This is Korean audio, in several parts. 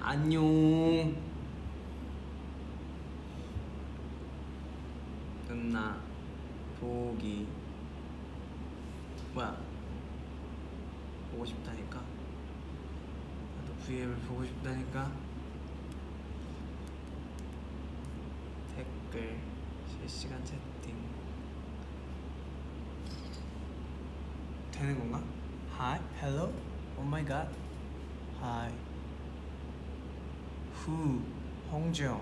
안녕. 누나 보기 뭐야? 보고 싶다니까. 나도 V앱을 보고 싶다니까. 댓글 실시간 채팅 되는 건가? Hi, hello, oh my god. Hi. Who? 홍지영.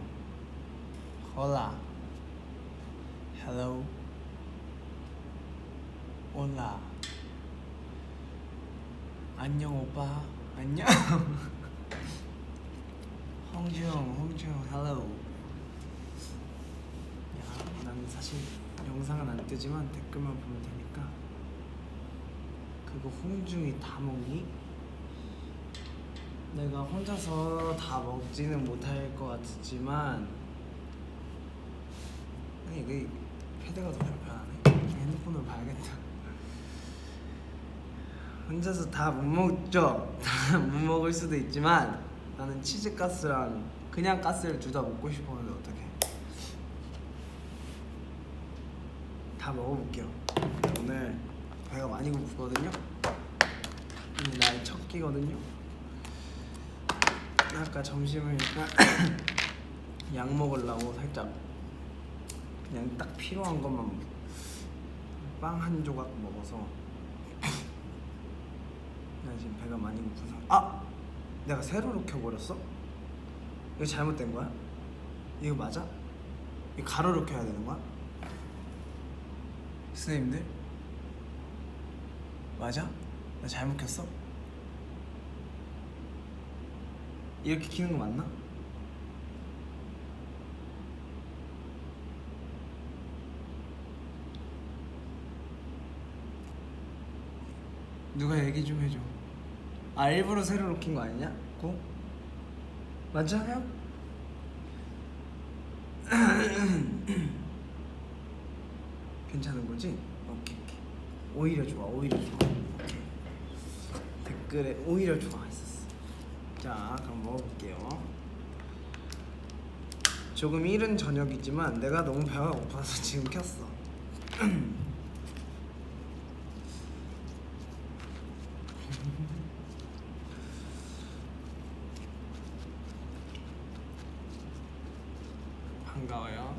Hola. Hello. Hola. 안녕 오빠. 안녕. 홍지영, hello. 야, 난 사실 영상은 안 뜨지만 댓글만 보면 되니까. 그거 홍중이 다 먹니? 내가 혼자서 다 먹지는 못할 것 같지만 이게 패드가 더 불편하네. 핸드폰으로 봐야겠다. 혼자서 다 못 먹죠. 다 못 먹을 수도 있지만 나는 치즈가스랑 그냥 가스를 둘 다 먹고 싶었는데 어떡해. 다 먹어볼게요. 오늘 배가 많이 고프거든요. 오늘 나의 첫 끼거든요. 아까 점심을 약 먹으려고 살짝 그냥 딱 필요한 것만 빵 한 조각 먹어서 나 지금 배가 많이 고픈 상태. 아! 내가 세로로 켜버렸어? 이거 잘못된 거야? 이거 맞아? 이거 가로로 켜야 되는 거야? 선생님들? 맞아? 나 잘못 켰어? 이렇게 키는 거 맞나? 누가 얘기 좀 해줘. 아, 일부러 세로로 킨 거 아니냐? 고? 맞아요? 괜찮은 거지? 오케이. 오히려 좋아. 오케이. 댓글에 오히려 좋아 했었어. 자, 그럼 먹어볼게요. 조금 이른 저녁이지만 내가 너무 배가 고파서 지금 켰어. 반가워요.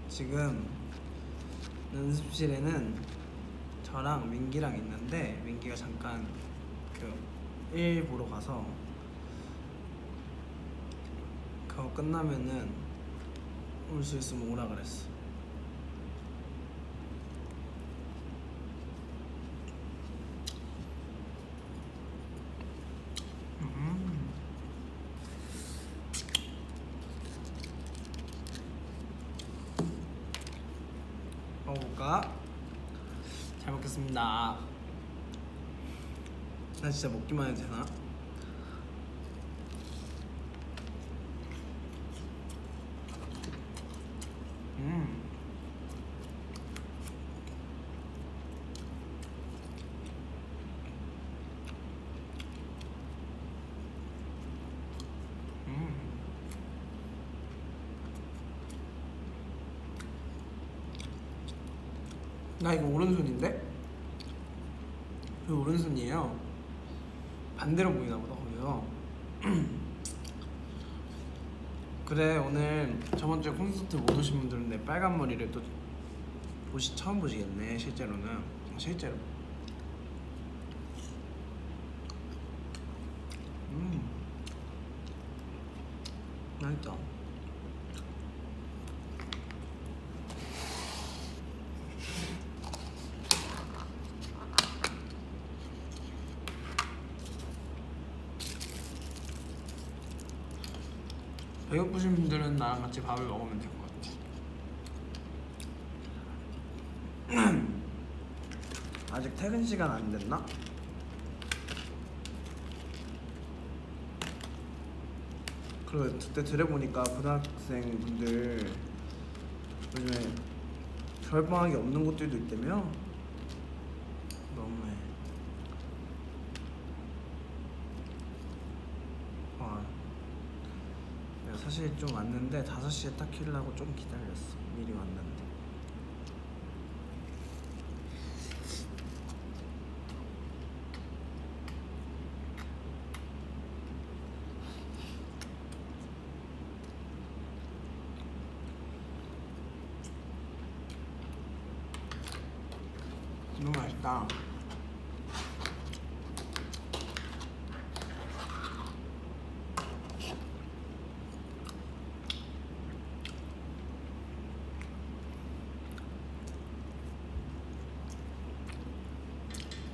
지금 연습실에는 저랑 민기랑 있는데 민기가 잠깐 일 보러 가서 그거 끝나면은 올 수 있으면 오라 그랬어. 먹어볼까? 잘 먹겠습니다. 나 진짜 먹기만 해도 되나? 나 이거 오른손인데? 그 오른손이에요. 반대로 보이나 보다 거기서. 그래, 오늘 저번 주에 콘서트 못 오신 분들은 내 빨간 머리를 또 처음 보시겠네. 실제로는. 실제로. 맛있다. 배고프신 분들은 나랑 같이 밥을 먹으면 될 것 같아. 아직 퇴근 시간 안 됐나? 그리고 그때 들어보니까 고등학생 분들 요즘에 겨울방학이 없는 곳들도 있다며? 너무해. 내가 사실 좀 왔는데 5시에 딱 키려고 좀 기다렸어. 미리 왔는데. 너무 맛있다.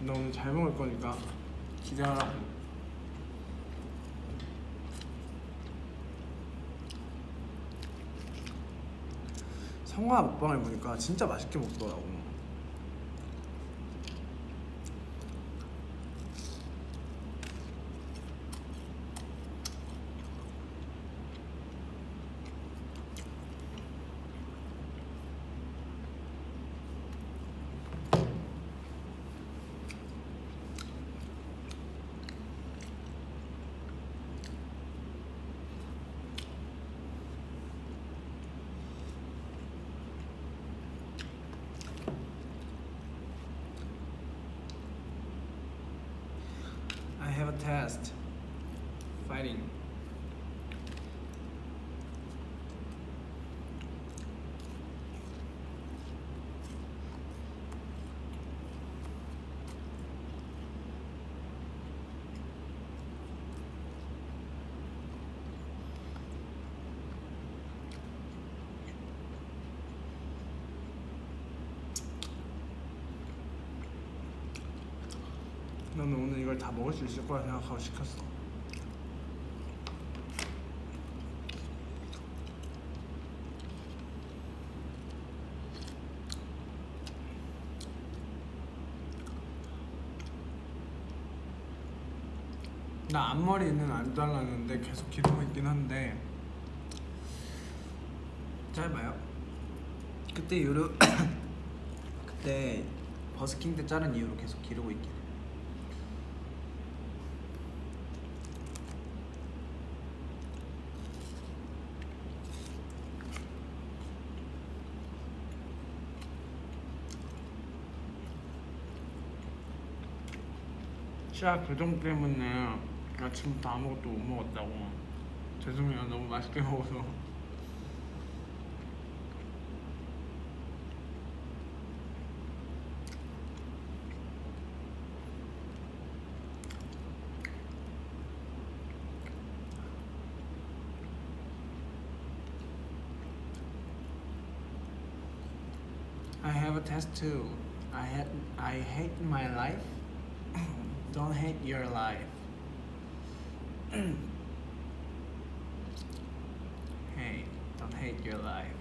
너 오늘 잘 먹을 거니까 기대하라고. 성화 먹방을 보니까 진짜 맛있게 먹더라고. I have a test. Fighting. 너는 오늘 이걸 다 먹을 수 있을 거라 생각하고 시켰어. 나 앞머리는 안 잘랐는데 계속 기르고 있긴 한데 짧아요. 그때 이후로 그때 버스킹 때 자른 이후로 계속 기르고 있긴 해. 치아 교정 때문에 아침부터 아무것도 못 먹었다고. 죄송해요. 너무 맛있게 먹어서. I have a test too. I hate my life. Don't hate your life. Hey, don't hate your life.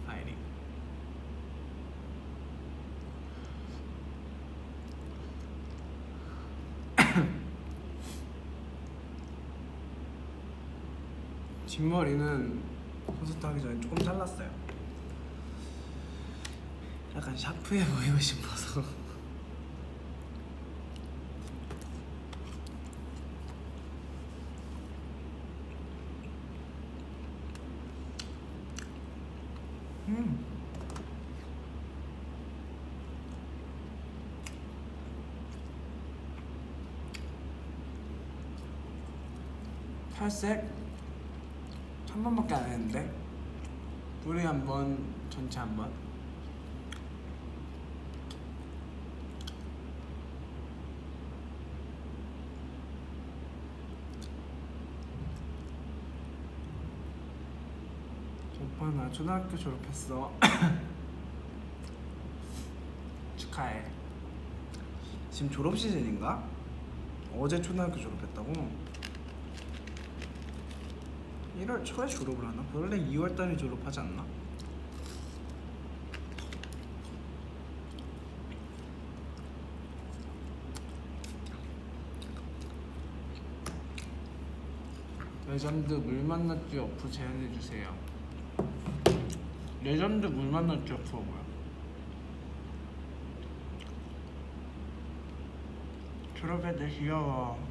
Fighting. 뒷머리는 콘서트 하기 전에 조금 잘랐어요. 약간 샤프해 보이고 싶어서. 탈색 한 번밖에 안 했는데 뿌리 한 번, 전체 한 번. 오빠 나 초등학교 졸업했어. 축하해. 지금 졸업 시즌인가? 어제 초등학교 졸업했다고? 1월 초에 졸업을 하나? 원래 2월 달에 졸업하지 않나? 레전드 물 만났지 어프 제안해주세요. 레전드 물 만난 적 투어 뭐야? 졸업할 때 귀여워.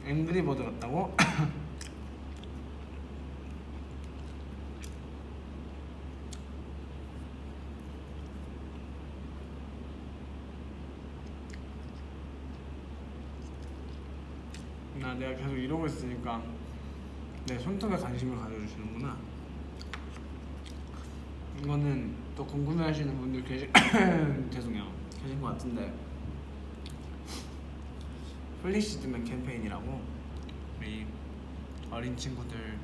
앵그리버드 같다고? 내가 계속 이러고 있으니까 내 손톱에 관심을 가져주시는구나. 이거는 또 궁금해하시는 분들 죄송해요, 계신 것 같은데, 플리시드맨 캠페인이라고 우리 어린 친구들이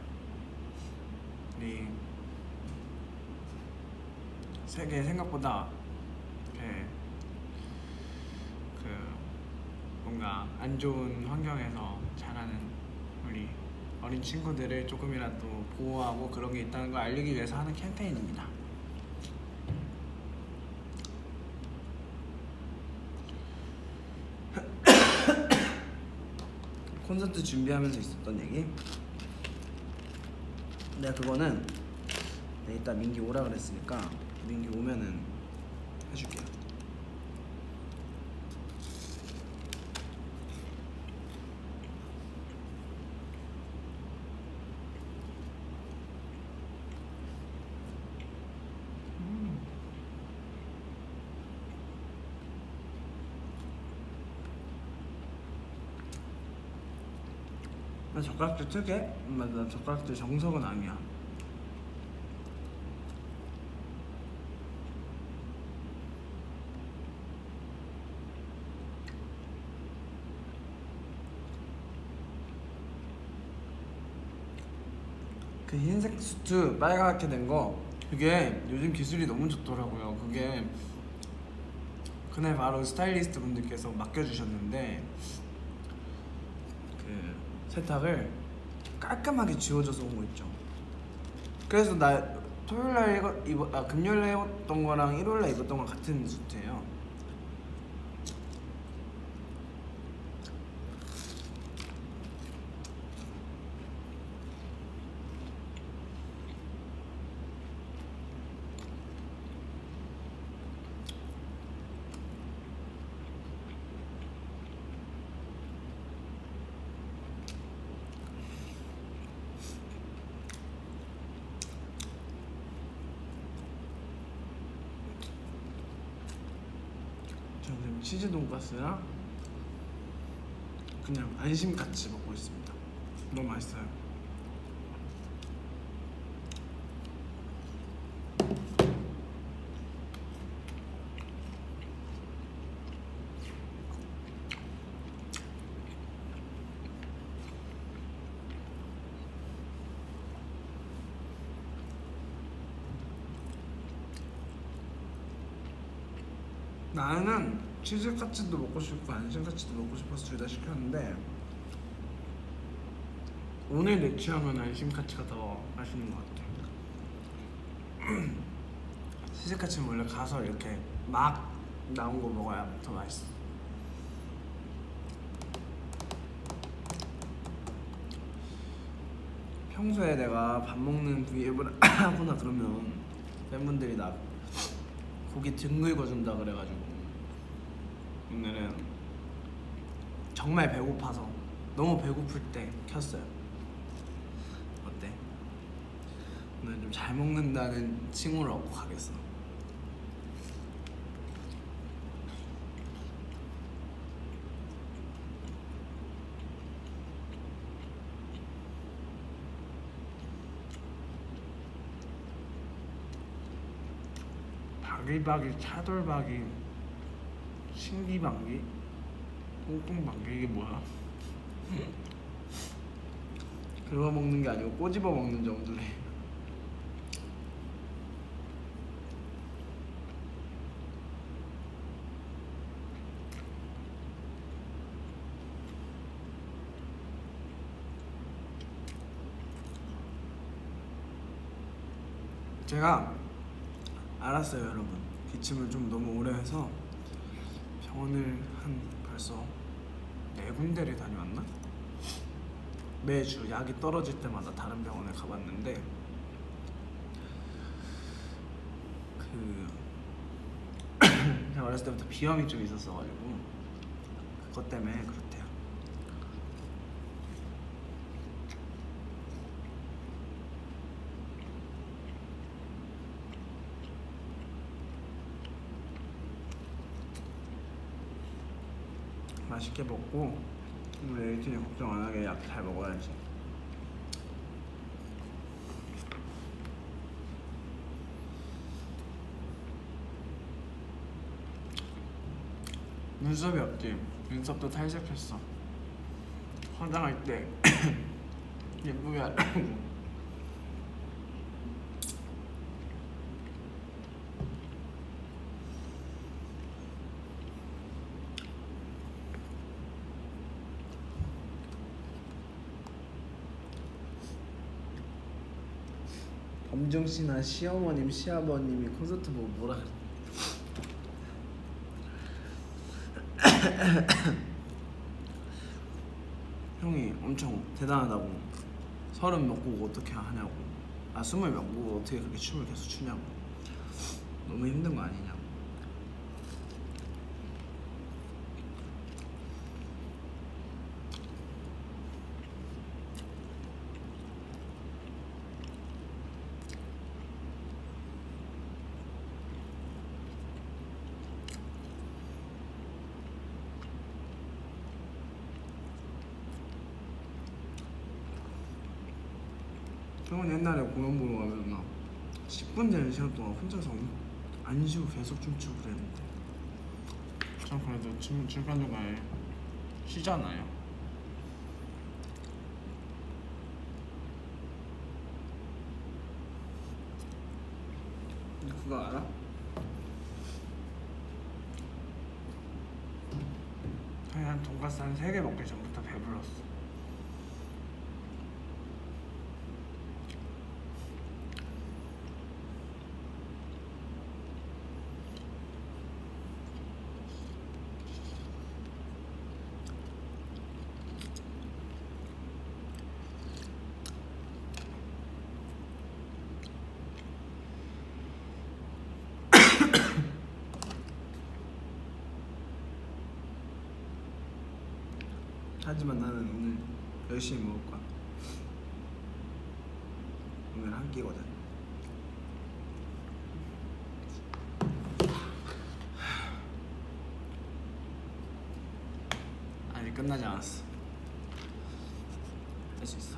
세계 생각보다 뭔가 안 좋은 환경에서 자라는 우리 어린 친구들을 조금이라도 보호하고 그런 게 있다는 걸 알리기 위해서 하는 캠페인입니다. 콘서트 준비하면서 있었던 얘기? 내가 그거는 이따 민기 오라 그랬으니까 민기 오면은 해줄게요. 나 젓가락질 특이해? 나 젓가락질 정석은 아니야. 그 흰색 수트 빨갛게 된 거, 그게 요즘 기술이 너무 좋더라고요. 그게 그날 바로 스타일리스트 분들께서 맡겨주셨는데 그 세탁을 깔끔하게 지워져서 온 거 있죠. 그래서 나 토요일날 금요일날 입었던 거랑 일요일날 입었던 거랑 같은 수트예요. 저는 치즈 돈가스랑 그냥 안심같이 먹고 있습니다. 너무 맛있어요. 나는 치즈카츠도 먹고 싶고 안심카츠도 먹고 싶어서 둘 다 시켰는데 오늘 내 취향은 안심카츠가 더 맛있는 것 같아. 치즈카츠는 원래 가서 이렇게 막 나온 거 먹어야 더 맛있어. 평소에 내가 밥 먹는 브이앱을 하거나 그러면 팬분들이 나 고기 등 긁어준다 그래가지고 오늘은 정말 배고파서 너무 배고플 때 켰어요. 어때? 오늘 좀 잘 먹는다는 칭호를 얻고 가겠어. 바기바기 차돌박이 신기방기? 꽁꽁방기 이게 뭐야? 그거 먹는 게 아니고 꼬집어 먹는 정도래. 제가 알았어요 여러분, 기침을 좀 너무 오래 해서 병원을 한 벌써 4군데를 다녀왔나? 매주 약이 떨어질 때마다 다른 병원에 가봤는데 제가 어렸을 때부터 비염이 좀 있었어가지고 그것 때문에 그렇대요. 맛있게 먹고 우리 에이틴이 걱정 안 하게 약 잘 먹어야지. 눈썹이 없지? 눈썹도 탈색했어. 화장할 때 예쁘게 하려고. 범정 씨나 시어머님, 시아버님이 콘서트 보고 뭐라 그래? 형이 엄청 대단하다고. 30 먹고 어떻게 하냐고. 20 먹고 어떻게 그렇게 춤을 계속 추냐고. 너무 힘든 거 아니냐고. 형은 옛날에 공연 보러 가면 막 10분 되는 시간 동안 혼자서 안 쉬고 계속 춤추고 그랬는데 전 그래도 중간중간에 쉬잖아요. 그거 알아? 그냥 돈가스 한 3개 먹기 전부터 배불렀어. 하지만 나는 오늘 열심히 먹을 거야. 오늘 한 끼거든. 아직 끝나지 않았어. 할 수 있어.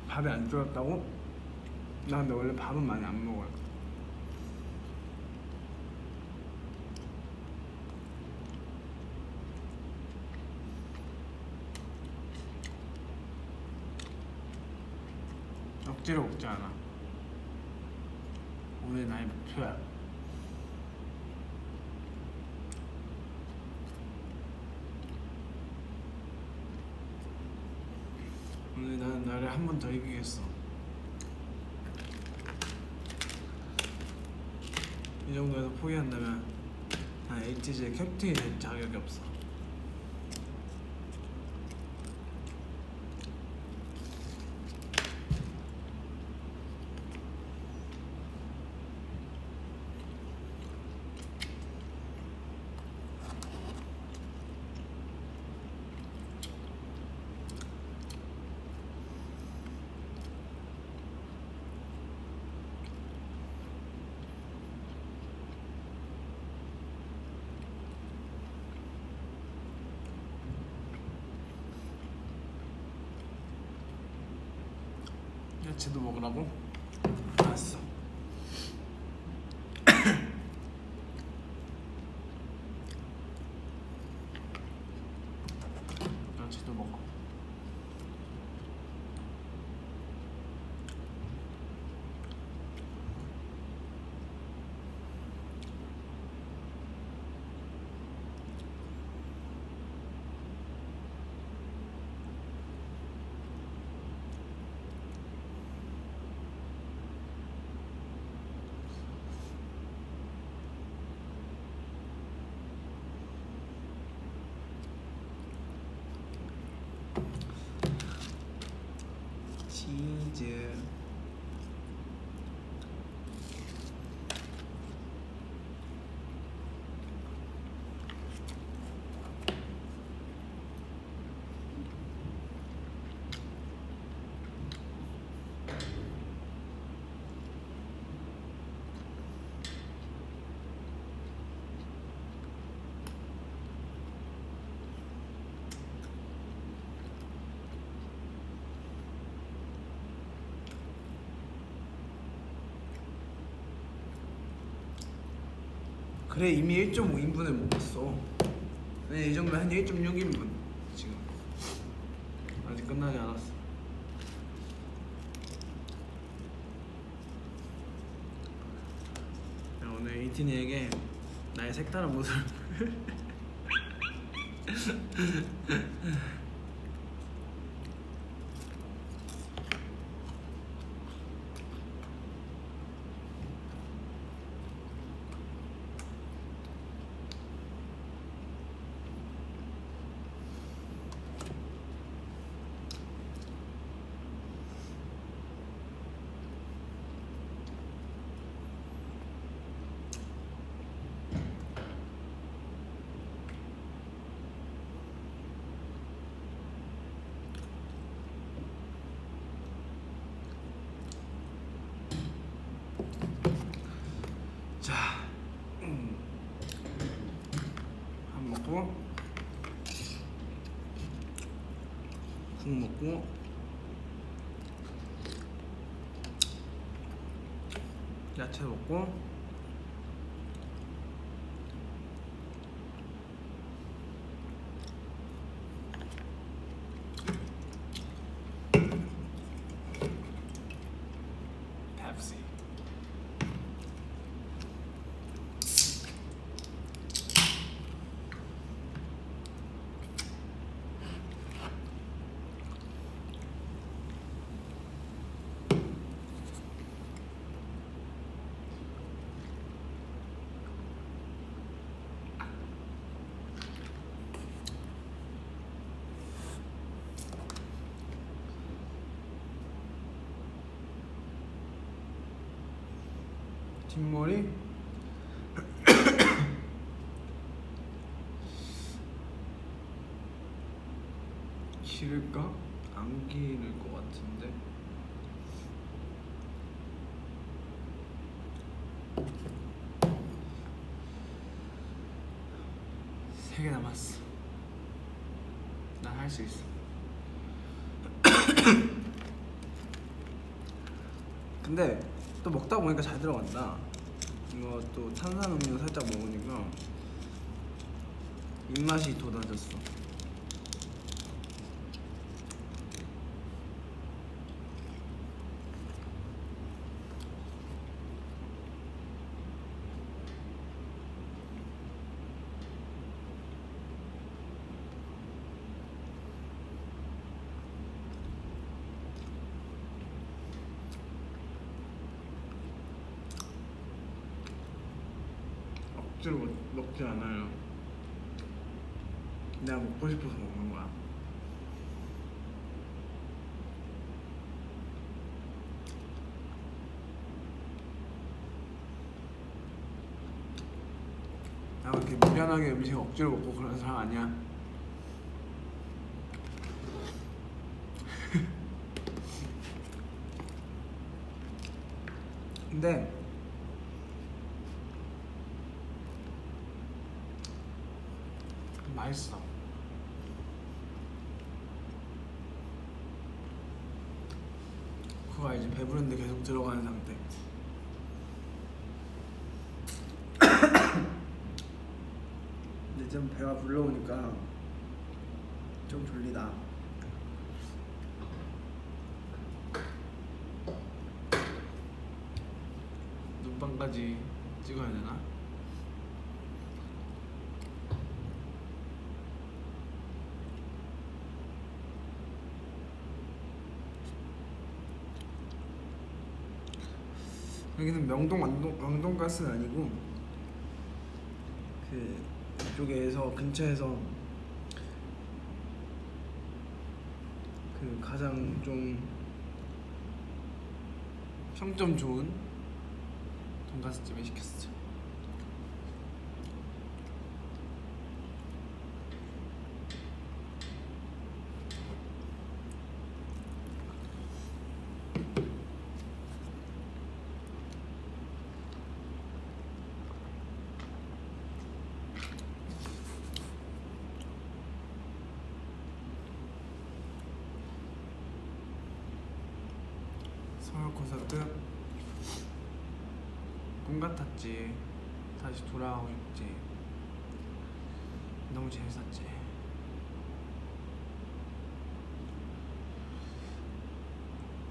밥이 안 줄었다고? 나 근데 원래 밥은 많이 안 먹어요. 억지로 먹지 않아. 오늘 나의 목표야. 오늘 나는 나를 한 번 더 이기겠어. 이 정도에서 포기한다면 난 HTG의 캡틴이 될 자격이 없어. 야채도 먹으라고? 알았어. 야채도 먹어. 치즈. 그래 이미 1.5인분을 먹었어. 네, 이 정도면 한 1.6인분 지금. 아직 끝나지 않았어. 오늘 이티니에게 나의 색다른 모습 자, 밥 먹고 국 먹고 야채 먹고 펩시. 뒷머리 기를까? 안 기를 것 같은데. 세 개 남았어. 난 할 수 있어. 근데 또 먹다 보니까 잘 들어간다. 이거 또 탄산음료 살짝 먹으니까 입맛이 돋아졌어. 억지로 먹지 않아요. 내가 먹고 싶어서 먹는 거야. 나 그렇게 미련하게 음식 억지로 먹고 그런 사람 아니야. 근데 맛있어. 그거 그거 알지? 배부른데 계속 들어가는 상태. 근데 좀 배가 불러오니까 좀 졸리다. 눈빵까지 찍어야 되나? 여기는 명동 왕돈가스는 아니고 이쪽에서 근처에서 가장 좀 평점 좋은 돈가스집에 시켰어. 서울 콘서트 꿈 같았지. 다시 돌아가고 싶지. 너무 재밌었지.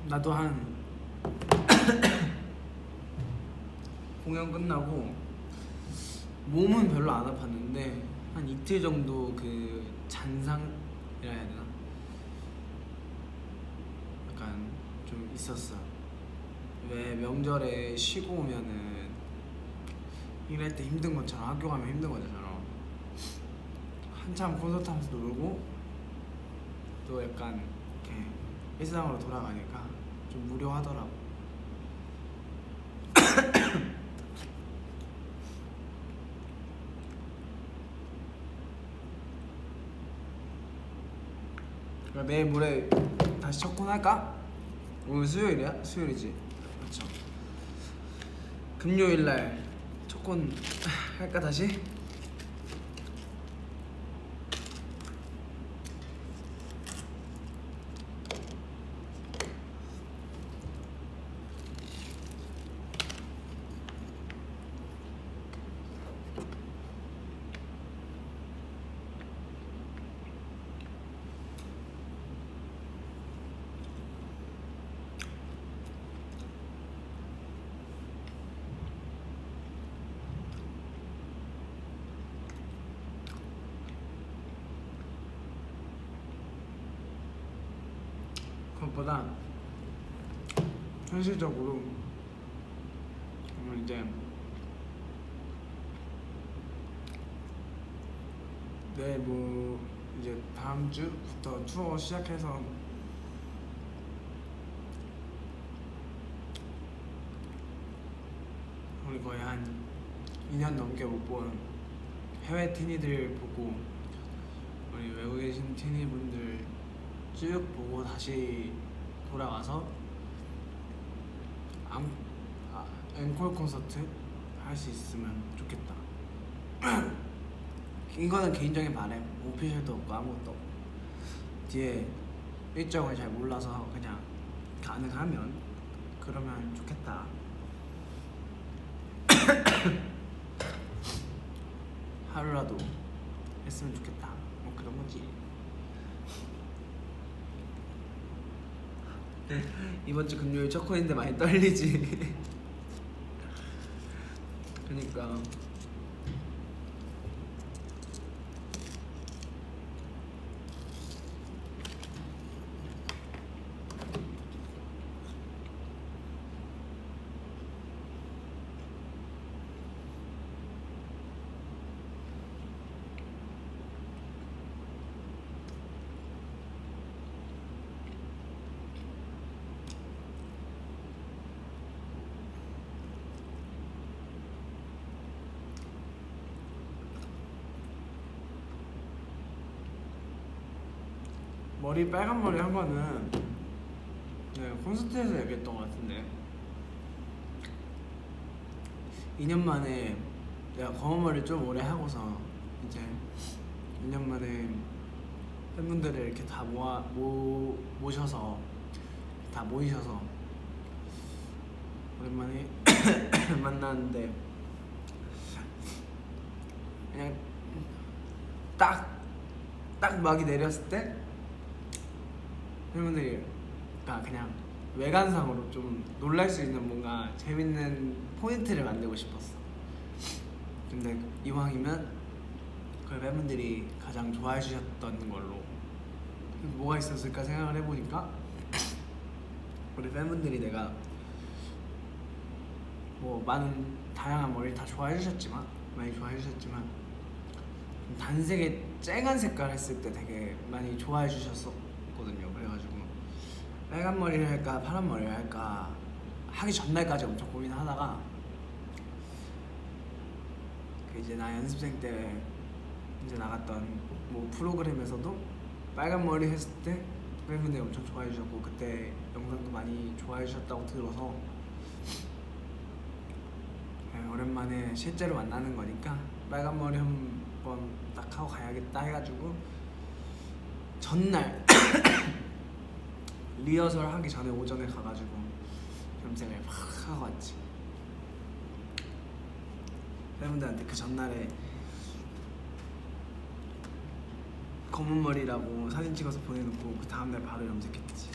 나도 한 공연 끝나고 몸은 별로 안 아팠는데 한 이틀 정도 그 잔상이라 해야 되나? 약간 좀 있었어. 왜 명절에 쉬고 오면은 일할 때 힘든 것처럼, 학교 가면 힘든 것처럼 한참 콘서트 하면서 놀고 또 약간 이렇게 일상으로 돌아가니까 좀 무료하더라고. 그럼 내일 모레 다시 첫 콘 할까? 오늘 수요일이야? 수요일이지? 그렇죠. 금요일날 첫 콘 할까 다시? 그것보다 현실적으로 그러면 이제 내일 뭐 이제 다음 주부터 투어 시작해서 우리 거의 한 2년 넘게 못 본 해외 티니들 보고 우리 외국에 계신 티니분들 쭉 보고 다시 돌아와서 앵콜 콘서트 할 수 있으면 좋겠다. 이거는 개인적인 바람. 오피셜도 없고 아무것도 없고 뒤에 일정을 잘 몰라서 그냥 가능하면 그러면 좋겠다. 하루라도 했으면 좋겠다. 뭐 그런 거지. 이번 주 금요일 첫 콘인데 많이 떨리지. 그러니까 머리 빨간 머리 한 거는 콘서트에서 얘기했던 것 같은데 2년 만에 내가 검은 머리를 좀 오래 하고서 이제 2년 만에 팬분들을 이렇게 다 모셔서 다 모이셔서 오랜만에 만났는데 그냥 딱 막이 내렸을 때 팬분들이 그냥 외관상으로 좀 놀랄 수 있는 뭔가 재밌는 포인트를 만들고 싶었어. 근데 이왕이면 그 팬분들이 가장 좋아해 주셨던 걸로 뭐가 있었을까 생각을 해보니까 우리 팬분들이 내가 뭐 많은 다양한 머리를 다 좋아해 주셨지만 많이 좋아해 주셨지만 단색의 쨍한 색깔 했을 때 되게 많이 좋아해 주셨었거든요. 그래가지고 빨간 머리를 할까 파란 머리를 할까 하기 전날까지 엄청 고민하다가 그 이제 나 연습생 때 이제 나갔던 뭐 프로그램에서도 빨간 머리 했을 때 팬분들이 엄청 좋아해 주셨고 그때 영상도 많이 좋아해 주셨다고 들어서 오랜만에 실제로 만나는 거니까 빨간 머리 한번 딱 하고 가야겠다 해가지고 전날 리허설 하기 전에 오전에 가가지고 염색을 막 하고 왔지. 팬분들한테 그 전날에 검은 머리라고 사진 찍어서 보내놓고 그 다음날 바로 염색했지.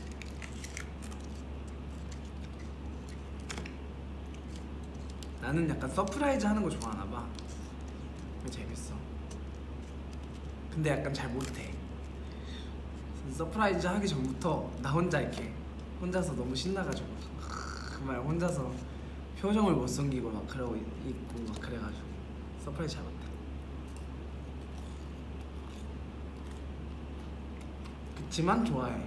나는 약간 서프라이즈 하는 거 좋아하나 봐. 재밌어. 근데 약간 잘 못해. 서프라이즈 하기 전부터 나 혼자 이렇게 혼자서 너무 신나가지고 막 혼자서 표정을 못 숨기고 막 그러고 있고 막 그래가지고 서프라이즈 잘 못해. 그치만 좋아해.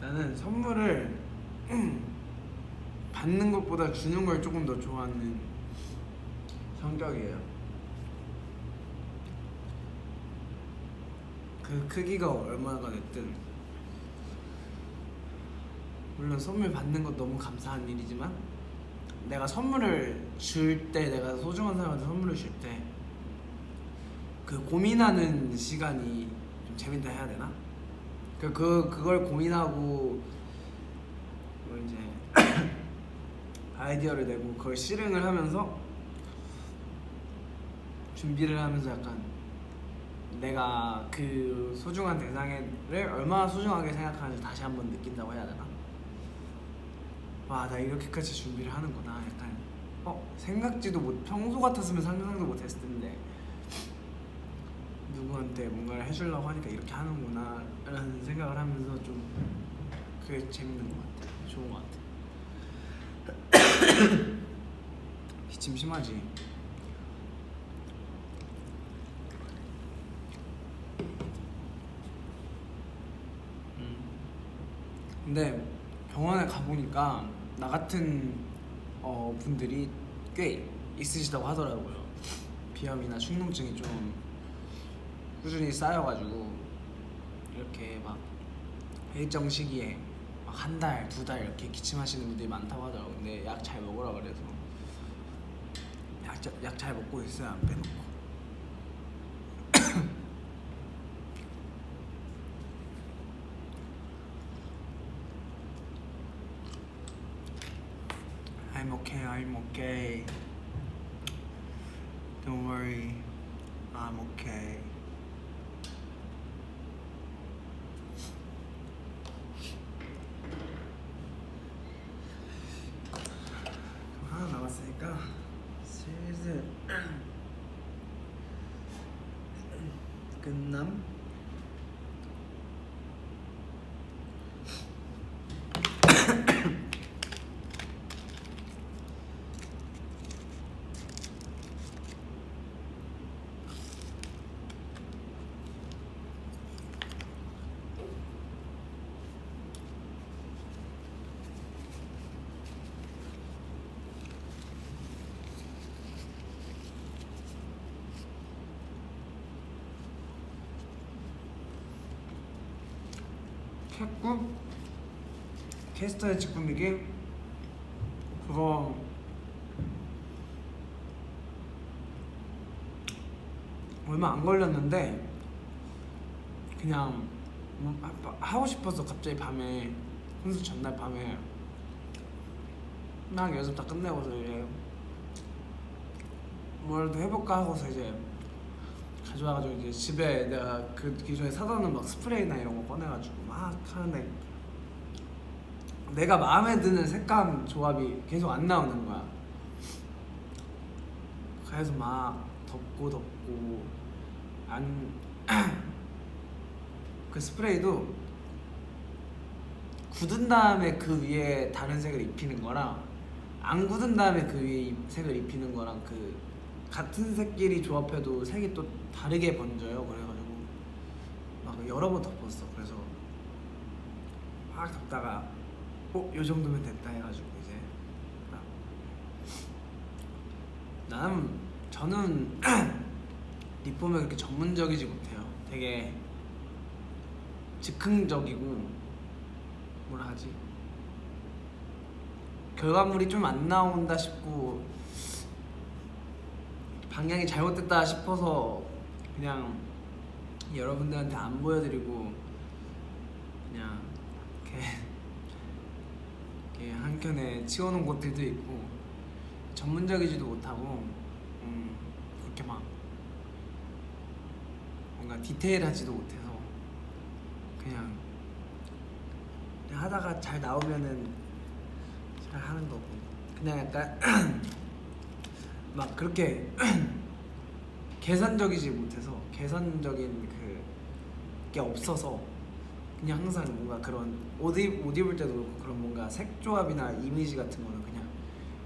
나는 선물을 받는 것보다 주는 걸 조금 더 좋아하는 성격이에요. 그 크기가 얼마가 됐든 물론 선물 받는 것 너무 감사한 일이지만 내가 선물을 줄 때 내가 소중한 사람한테 선물을 줄 때 그 고민하는 시간이 좀 재밌다 해야 되나? 그걸 고민하고 뭐 이제 아이디어를 내고 그걸 실행을 하면서 준비를 하면서 약간 내가 그 소중한 대상을 얼마나 소중하게 생각하는지 다시 한번 느낀다고 해야 되나? 와, 나 이렇게까지 준비를 하는구나. 약간 생각지도 못, 평소 같았으면 상상도 못했을 텐데 누구한테 뭔가를 해주려고 하니까 이렇게 하는구나 라는 생각을 하면서 좀 그게 재밌는 것 같아. 좋은 것 같아. 기침 심하지? 근데 병원에 가보니까 나 같은 분들이 꽤 있으시다고 하더라고요. 비염이나 축농증이 좀 꾸준히 쌓여가지고 이렇게 막 일정 시기에 막 한 달, 두 달 이렇게 기침하시는 분들이 많다고 하더라고요. 근데 약 잘 먹으라 그래서 약 잘 먹고 있어요. 안 빼놓고. I'm okay, I'm okay. Don't worry, I'm okay. 하나 남았으니까 슬슬 끝남? 했고 캐스터의 직분이기 그거 얼마 안 걸렸는데 그냥 뭐 하고 싶어서 갑자기 밤에 콘서트 전날 밤에 막 연습 다 끝내고서 이제 뭐라도 해볼까 하고서 이제 가져와가지고 이제 집에 내가 그 기존에 사다 놓은 막 스프레이나 이런 거 꺼내가지고 막 하는데 내가 마음에 드는 색감 조합이 계속 안 나오는 거야. 그래서 막 덮고 그 스프레이도 굳은 다음에 그 위에 다른 색을 입히는 거랑 안 굳은 다음에 그 위에 색을 입히는 거랑 그 같은 색끼리 조합해도 색이 또 다르게 번져요. 그래가지고 막 여러 번 덮었어. 그래서 막 덮다가 요 정도면 됐다 해가지고 이제 저는 립폼에 그렇게 전문적이지 못해요. 되게 즉흥적이고 뭐라 하지? 결과물이 좀 안 나온다 싶고 방향이 잘못됐다 싶어서 그냥 여러분들한테 안 보여드리고 그냥 이렇게 한켠에 치워놓은 곳들도 있고 전문적이지도 못하고 그렇게 막 뭔가 디테일하지도 못해서 그냥 하다가 잘 나오면은 잘 하는 거고 그냥 약간 막 그렇게 계산적이지 못해서 계산적인 그게 없어서 그냥 항상 뭔가 그런 옷 입을 때도 그렇고 그런 뭔가 색 조합이나 이미지 같은 거는 그냥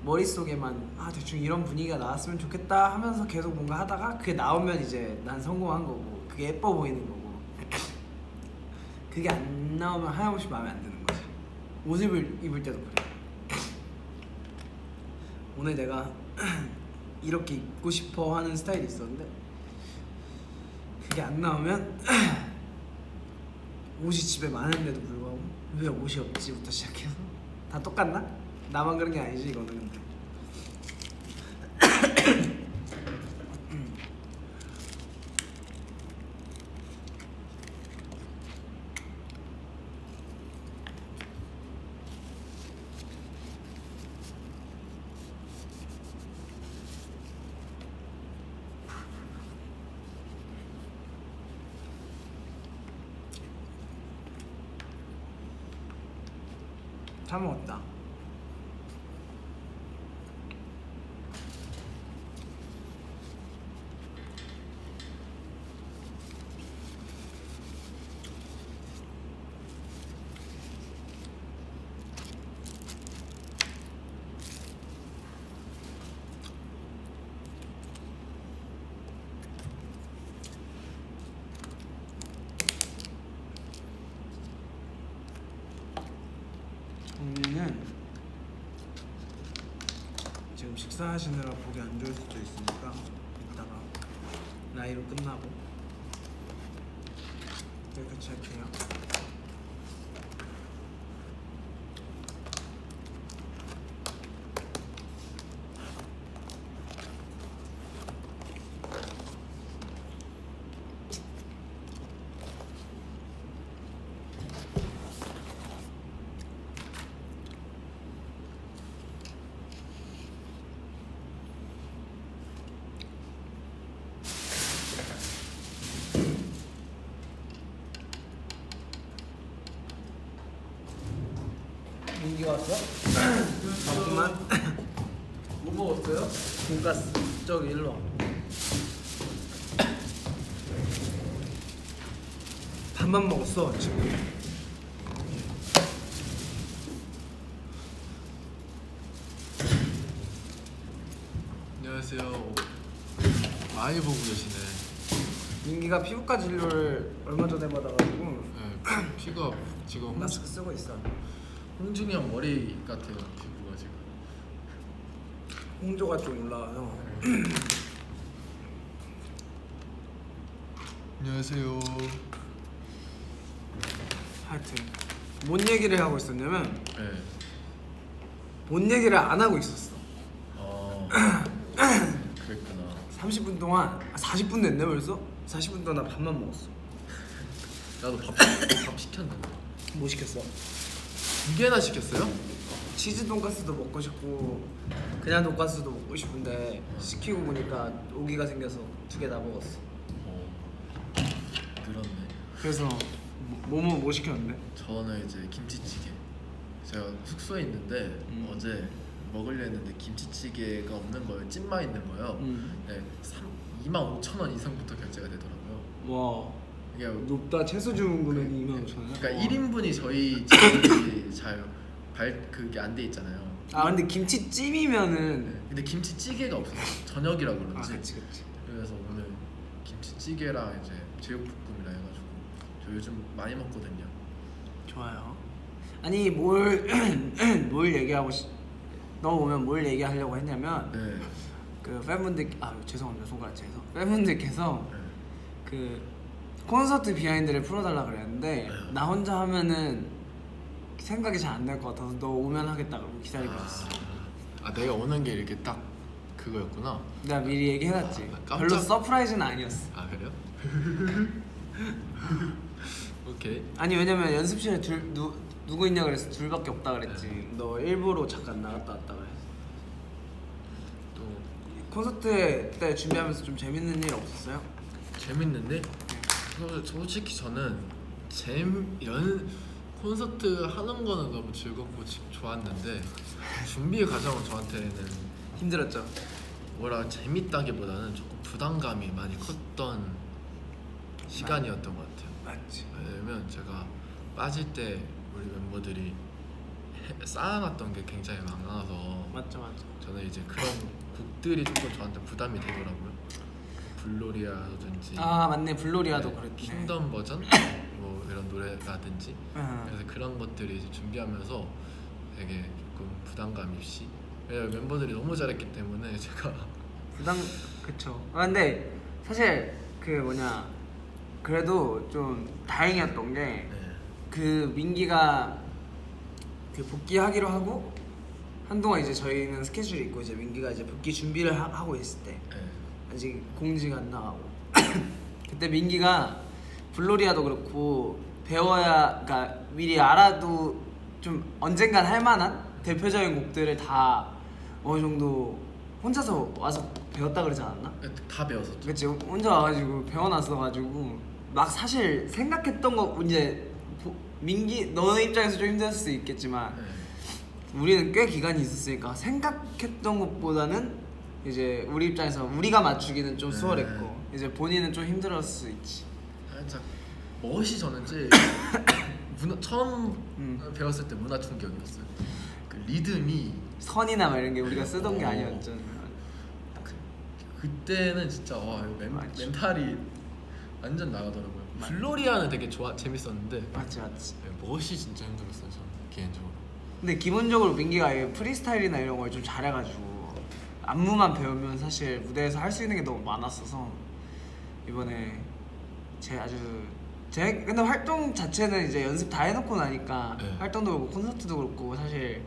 머릿속에만 대충 이런 분위기가 나왔으면 좋겠다 하면서 계속 뭔가 하다가 그게 나오면 이제 난 성공한 거고 그게 예뻐 보이는 거고 그게 안 나오면 하염없이 마음에 안 드는 거지. 옷 입을 때도 그래. 오늘 내가 이렇게 입고 싶어 하는 스타일이 있었는데 그게 안 나오면 옷이 집에 많은데도 불구하고 왜 옷이 없지부터 시작해서 다 똑같나? 나만 그런 게 아니지 이거는 근데 다 먹었다. 언니는 지금 식사하시느라 보기 안 좋을 수도 있으니까 이따가 라이브 끝나고 같이 할게요. 민기가 왔어? 잠깐만. 뭐 먹었어요? 돈가스. 저기 일로 와. 밥만 먹었어 지금. 안녕하세요. 많이 보고 계시네. 민기가 피부과 진료를 얼마 전에 받아가지고 네, 피가 지금 마스크 쓰고 있어. 홍준이 형 머리 같아요. 피부가 지금. 홍조가 좀 올라와서. 안녕하세요. 하여튼 뭔 얘기를 하고 있었냐면 네. 뭔 얘기를 안 하고 있었어. 그랬구나. 30분 동안 40분 됐네 벌써? 40분 동안 나 밥만 먹었어. 나도 밥 시켰는데. 뭐 시켰어? 2개나 시켰어요? 치즈 돈가스도 먹고 싶고 그냥 돈가스도 먹고 싶은데 시키고 보니까 오기가 생겨서 2개 다 먹었어. 늘었네. 그래서 뭐 시켰는데? 저는 이제 김치찌개. 제가 숙소에 있는데 어제 먹으려 했는데 김치찌개가 없는 거예요. 찜만 있는 거예요. 네, 25,000원 이상부터 결제가 되더라고요. 와 이게 높다. 채소 주문 금액이 25,000원. 그러니까 1인분이 저희 집이 그게 안 돼 있잖아요. 아 근데 김치찜이면은 근데 김치찌개가 없어서 저녁이라 그런지. 그치. 그래서 오늘 김치찌개랑 이제 제육볶음이라 해가지고 저 요즘 많이 먹거든요. 좋아요. 아니 뭘 얘기하고 넘어오면 뭘 얘기하려고 했냐면 네. 그 팬분들 죄송합니다 손가락 채서 팬분들께서 네. 그 콘서트 비하인드를 풀어달라 그랬는데 나 혼자 하면은 생각이 잘 안 날 것 같아서 너 오면 하겠다 그러고 기다리고 있었어. 내가 오는 게 이렇게 딱 그거였구나. 내가 미리 얘기해놨지. 깜짝- 별로 서프라이즈는 아니었어. 아 그래요? 오케이. 아니 왜냐면 연습실에 누구 있냐 그래서 둘밖에 없다 그랬지. 너 일부러 잠깐 나갔다 왔다 그랬어. 또 콘서트 때 준비하면서 좀 재밌는 일 없었어요? 재밌는데 솔직히 저는 이런 콘서트 하는 거는 너무 즐겁고 좋았는데 준비 과정은 저한테는 힘들었죠? 뭐라 재밌다기보다는 조금 부담감이 많이 컸던 시간이었던 것 같아요. 맞지. 왜냐면 제가 빠질 때 우리 멤버들이 쌓아놨던 게 굉장히 많아서 맞죠. 저는 이제 그런 곡들이 조금 저한테 부담이 되더라고요. 블로리아라든지 아 맞네 블로리아도 네, 그랬네. 킹덤 버전 뭐 이런 노래라든지 그래서 그런 것들이 이제 준비하면서 되게 조금 부담감 없이 왜냐면 멤버들이 너무 잘했기 때문에 제가 그쵸. 근데 사실 그래도 좀 다행이었던 게 네. 그 민기가 그 복귀하기로 하고 한동안 이제 저희는 스케줄이 있고 이제 민기가 이제 복귀 준비를 하고 있을 때 네. 아직 공지가 안 나가고 그때 민기가 블로리아도 그렇고 그러니까 미리 알아도 좀 언젠간 할 만한 대표적인 곡들을 다 어느 정도 혼자서 와서 배웠다 그러지 않았나? 다 배웠었죠. 그치 혼자 와가지고 배워놨어가지고 막 사실 생각했던 거 이제 민기 너 입장에서 좀 힘들었을 수 있겠지만 네. 우리는 꽤 기간이 있었으니까 생각했던 것보다는 이제 우리 입장에서 우리가 맞추기는 좀 수월했고 이제 본인은 좀 힘들었을 수 있지. 살짝 멋이 저는 제일 처음 배웠을 때 문화 충격이었어요. 그 리듬이 선이나 막 이런 게 우리가 쓰던 게 아니었잖아. 그때는 진짜 멘탈이 완전 나가더라고요. 블로리아는 되게 재밌었는데 맞지. 멋이 진짜 힘들었어요 저는 개인적으로. 근데 기본적으로 민기가 프리스타일이나 이런 걸 좀 잘해가지고 안무만 배우면 사실 무대에서 할 수 있는 게 너무 많았어서 이번에 근데 활동 자체는 이제 연습 다 해놓고 나니까 활동도 그렇고 콘서트도 그렇고 사실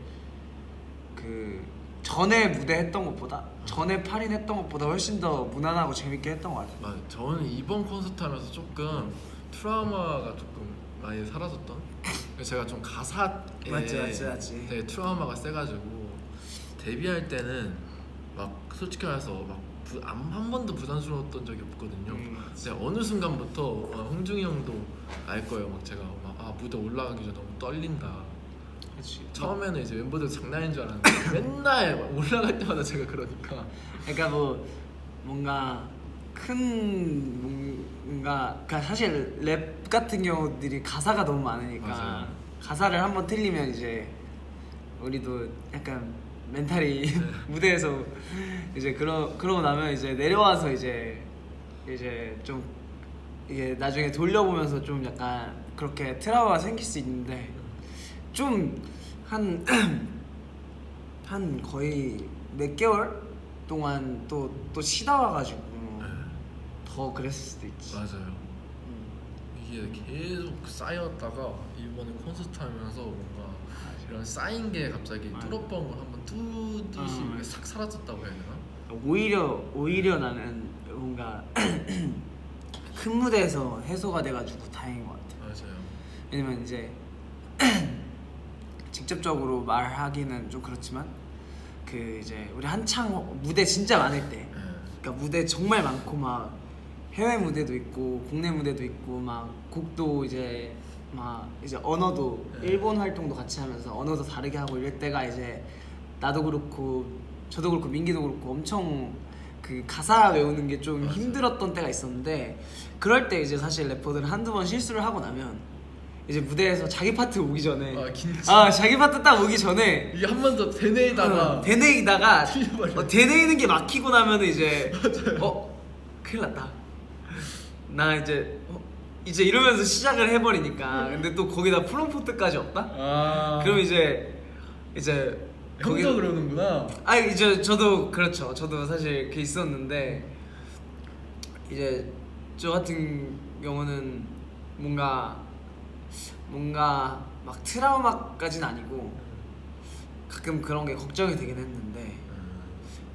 그 전에 무대 했던 것보다 전에 8인 했던 것보다 훨씬 더 무난하고 재밌게 했던 것 같아요. 맞아요. 저는 이번 콘서트 하면서 조금 트라우마가 조금 많이 사라졌던. 제가 좀 가사에 맞지. 되게 트라우마가 세가지고 데뷔할 때는 막 솔직히 말해서 막 한 번도 부담스러웠던 적이 없거든요. 근데 어느 순간부터 홍중이 형도 알 거예요. 막 제가 무대 올라가기 전에 너무 떨린다. 그렇지. 처음에는 이제 멤버들 장난인 줄 알았는데 맨날 올라갈 때마다 제가 그러니까 뭔가 그러니까 사실 랩 같은 경우들이 가사가 너무 많으니까 맞아요. 가사를 한번 틀리면 이제 우리도 약간 멘탈이 무대에서 이제 그러고 나면 이제 내려와서 이제 좀 이게 나중에 돌려보면서 좀 약간 그렇게 트라우마가 생길 수 있는데 좀 한 거의 몇 개월 동안 또 쉬다 와가지고 더 그랬을 수도 있지. 맞아요. 이게 계속 쌓였다가 이번에 콘서트 하면서 뭔가 이런 쌓인 게 갑자기 맞아. 뚫어뻥을 한번 뚜듯이 맞아. 싹 사라졌다고 해야 되나? 오히려 나는 뭔가 큰 무대에서 해소가 돼가지고 다행인 것 같아. 맞아요. 왜냐면 이제 직접적으로 말하기는 좀 그렇지만 그 이제 우리 한창 무대 진짜 많을 때, 네. 그러니까 무대 정말 많고 막 해외 무대도 있고 국내 무대도 있고 막 곡도 이제 막 이제 언어도 네. 일본 활동도 같이 하면서 언어도 다르게 하고 이럴 때가 이제 나도 그렇고 저도 그렇고 민기도 그렇고 엄청 그 가사 외우는 게 좀 맞아. 힘들었던 때가 있었는데 그럴 때 이제 사실 래퍼들은 한두 번 실수를 하고 나면 이제 무대에서 자기 파트 오기 전에 자기 파트 딱 오기 전에 이게 한 번 더 되뇌이다가 되뇌이다가 틀려버려. 되뇌이는 게 막히고 나면 이제 큰일 났다. 나 이제 이러면서 시작을 해버리니까. 근데 또 거기다 프롬포트까지 없다? 그럼 이제 형도 그러는구나. 이제 저도 그렇죠. 저도 사실 그게 있었는데 이제 저 같은 경우는 뭔가 막 트라우마까지는 아니고 가끔 그런 게 걱정이 되긴 했는데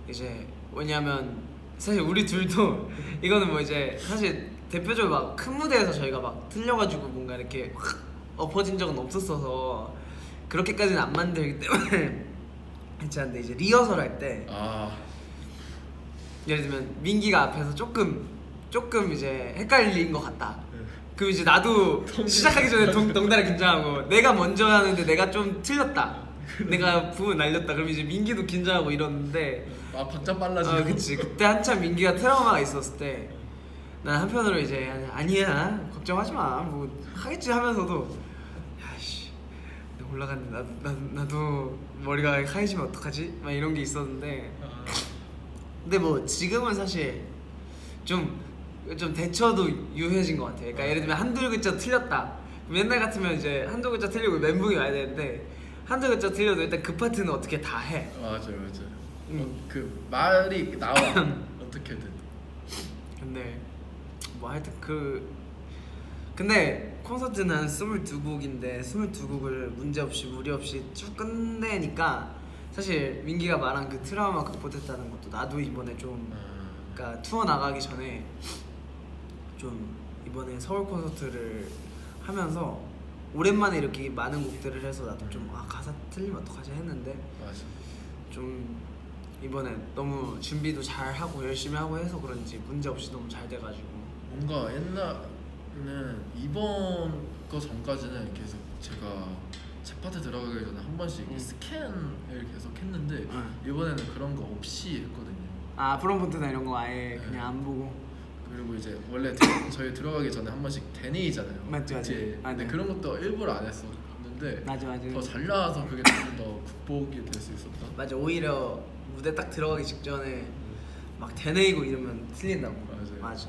이제 왜냐면 사실 우리 둘도 이거는 뭐 이제 사실 대표적으로 막 큰 무대에서 저희가 막 틀려가지고 뭔가 이렇게 확 엎어진 적은 없었어서 그렇게까지는 안 만들기 때문에 괜찮은데 이제 리허설 할 때 예를 들면 민기가 앞에서 조금 이제 헷갈린 것 같다. 그럼 이제 나도 시작하기 전에 덩달아 긴장하고 내가 먼저 하는데 내가 좀 틀렸다. 내가 부분 날렸다. 그럼 이제 민기도 긴장하고 이러는데 박자 빨라지고. 그치. 그때 한참 민기가 트라우마가 있었을 때 난 한편으로 이제 아니야 걱정하지 마 뭐 하겠지 하면서도 야씨 올라갔는데 나도 머리가 하얘지면 어떡하지? 막 이런 게 있었는데 근데 뭐 지금은 사실 좀 대처도 유해진 것 같아. 그러니까 예를 들면 한두 글자 틀렸다. 그럼 옛날 같으면 이제 한두 글자 틀리고 멘붕이 와야 되는데 한두 글자 틀려도 일단 그 파트는 어떻게 다 해. 맞아요. 그 말이 나와 어떻게든. 근데 뭐 하여튼 근데 콘서트는 한 22곡인데 22곡을 문제없이 무리없이 쭉 끝내니까 사실 민기가 말한 그 트라우마 극복했다는 것도 나도 이번에 좀 그러니까 투어 나가기 전에 좀 이번에 서울 콘서트를 하면서 오랜만에 이렇게 많은 곡들을 해서 나도 좀 가사 틀리면 어떡하지 했는데 맞아. 좀 이번에 너무 준비도 잘 하고 열심히 하고 해서 그런지 문제 없이 너무 잘 돼가지고 뭔가 옛날에는 이번 거 전까지는 계속 제가 제 파트 들어가기 전에 한 번씩 스캔을 계속 했는데 이번에는 그런 거 없이 했거든요. 프롬프트나 이런 거 아예 네. 그냥 안 보고. 그리고 이제 원래 저희 들어가기 전에 한 번씩 되뇌이잖아요. 맞지. 근데 그런 것도 일부러 안 했었는데 맞아. 더 잘 나와서 그게 좀 더 극복이 될 수 있었다. 맞아. 오히려 무대 딱 들어가기 직전에 막 되뇌이고 이러면 틀린다고. 맞아.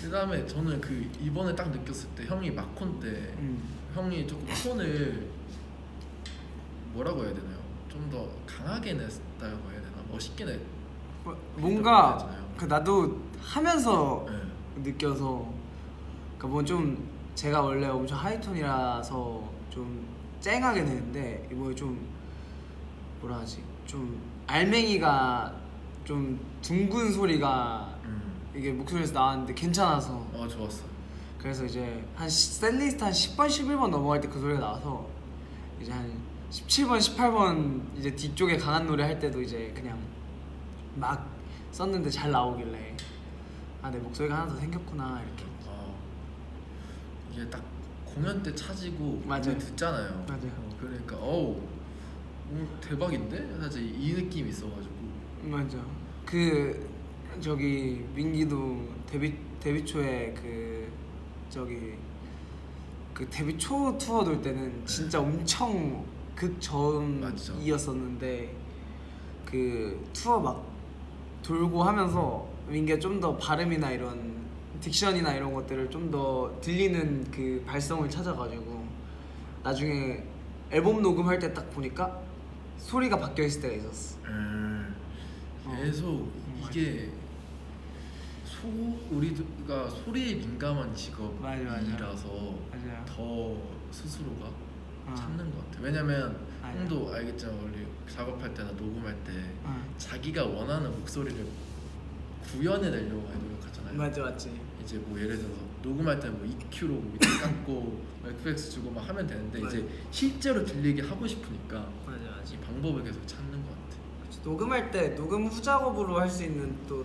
그다음에 저는 그 이번에 딱 느꼈을 때 형이 마콘 때 형이 조금 톤을 뭐라고 해야 되나요? 좀 더 강하게 냈다고 해야 되나? 멋있게 냈. 뭔가 나도 하면서 네. 느껴서 그러니까 뭐 좀 제가 원래 엄청 하이톤이라서 좀 쨍하게 내는데 뭐 좀 뭐라 하지? 좀 알맹이가 좀 둥근 소리가 이게 목소리에서 나왔는데 괜찮아서 좋았어. 그래서 이제 한 셀리스트 한 10번 11번 넘어갈 때 그 소리가 나와서 이제 한 17번 18번 이제 뒤쪽에 강한 노래 할 때도 이제 그냥 막 썼는데 잘 나오길래 내 목소리가 하나 더 생겼구나 이렇게. 이게 딱 공연 때 차지고 맞아요. 듣잖아요. 맞아요. 그러니까 대박인데? 사실 이 느낌이 있어가지고. 맞아. 저기 민기도 데뷔 초에 그 데뷔 초 투어 돌 때는 진짜 엄청 극저음이었었는데 그 투어 막 돌고 하면서 민기가 좀 더 발음이나 이런 딕션이나 이런 것들을 좀 더 들리는 그 발성을 찾아가지고 나중에 앨범 녹음할 때 딱 보니까 소리가 바뀌어 있을 때가 있었어. 계속 이게 우리가 소리에 민감한 맞아. 직업이라서 맞아요. 더 스스로가 어. 찾는 것 같아. 왜냐면 맞아. 형도 알겠지만 우리 작업할 때나 녹음할 때 어. 자기가 원하는 목소리를 구현해내려고 많이 노력하잖아요. 맞지. 이제 뭐 예를 들어서 녹음할 때는 뭐 EQ로 밑에 깎고 FX 주고 막 하면 되는데 맞아. 이제 실제로 들리게 하고 싶으니까 맞아. 이 방법을 계속 찾는 것 같아. 녹음할 때 녹음 후작업으로 할 수 있는 또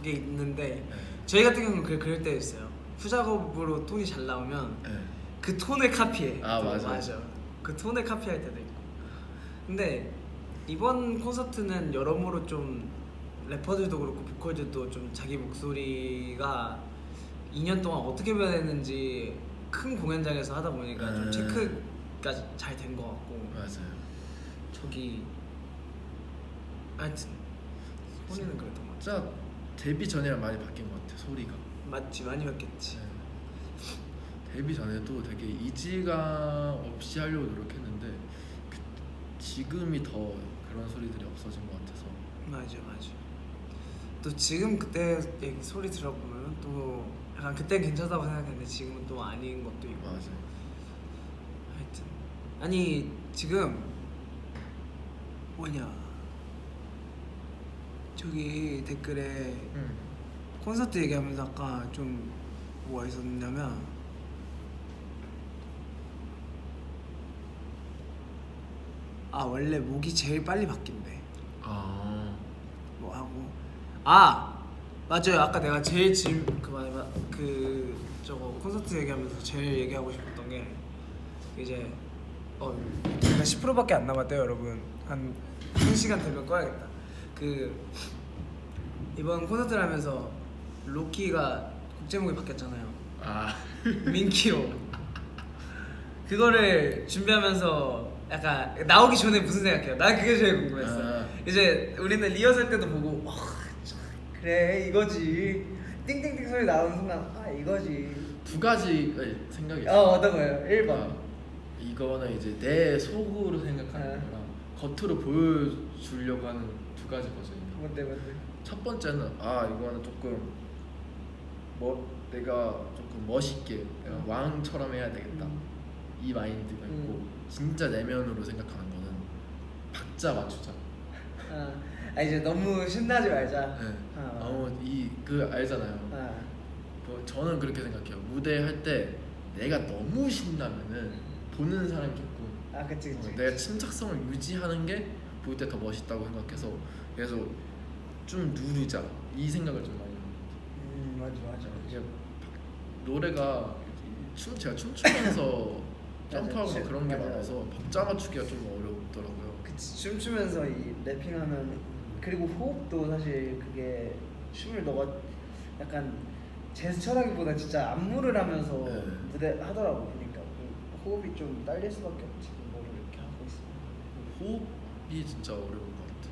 게 있는데 네. 저희 같은 경우는 그럴 때 있어요. 후작업으로 톤이 잘 나오면 네. 그 톤을 카피해. 아, 또 맞아. 그 톤을 카피할 때도 있고. 근데 이번 콘서트는 여러모로 좀 래퍼들도 그렇고 보컬들도 좀 자기 목소리가 2년 동안 어떻게 변했는지 큰 공연장에서 하다 보니까 좀 체크가 잘 된 것 같고. 맞아요. 저기 하여튼 소리는 그랬던 것 같아. 진짜 데뷔 전이랑 많이 바뀐 것 같아. 소리가. 맞지, 많이 바뀌었지. 네. 데뷔 전에도 되게 이질감 없이 하려고 노력했는데 지금이 더 그런 소리들이 없어진 것 같아서. 맞아. 또 지금 그때 얘기 소리 들어보면 또 약간 그땐 괜찮다고 생각했는데 지금은 또 아닌 것도 있고. 맞아. 하여튼 아니 지금 뭐냐 저기 댓글에 콘서트 얘기하면서 아까 좀 뭐가 있었냐면 원래 목이 제일 빨리 바뀐대. 아. 뭐 하고 맞아요. 아까 내가 제일 그 저거 콘서트 얘기하면서 제일 얘기하고 싶었던 게 이제 제가 10%밖에 안 남았대요, 여러분. 한 1시간 되면 꺼야겠다. 그 이번 콘서트를 하면서 로키가 곡 제목이 바뀌었잖아요. 아. 민키로. 그거를 준비하면서 약간 나오기 전에 무슨 생각해요? 난 그게 제일 궁금했어. 이제 우리는 리허설 때도 보고 그래 이거지. 띵띵띵 소리 나오는 순간 이거지. 두 가지 생각이 있어. 어떤 거예요? 1번. 이거는 이제 내 속으로 생각하는 거랑 겉으로 보여주려고 하는 두 가지 버전이다. 뭔데? 첫 번째는 이거는 조금 내가 조금 멋있게 내가 왕처럼 해야 되겠다. 이 마인드가 있고 진짜 내면으로 생각하는 거는 박자 맞추자. 이제 너무 신나지 말자. 네. 그 알잖아요. 저는 그렇게 생각해요. 무대 할 때 내가 너무 신나면은 보는 사람이 조금 그치. 내가 침착성을 유지하는 게 볼 때 더 멋있다고 생각해서 그래서 좀 누르자 이 생각을 좀 많이 해요. 맞아. 이게 노래가 제가 춤추면서 점프하고 막 그런 게 맞아. 많아서 박자 맞추기가 좀 어렵더라고요. 그치. 춤추면서 이 래핑하면 그리고 호흡도 사실 그게 춤을 너가 약간 제스처라기보다 진짜 안무를 하면서 무대 하더라고. 그러니까 호흡이 좀 딸릴 수밖에 없지. 뭐를 이렇게 하고 있으면. 호흡이 진짜 어려운 것 같아.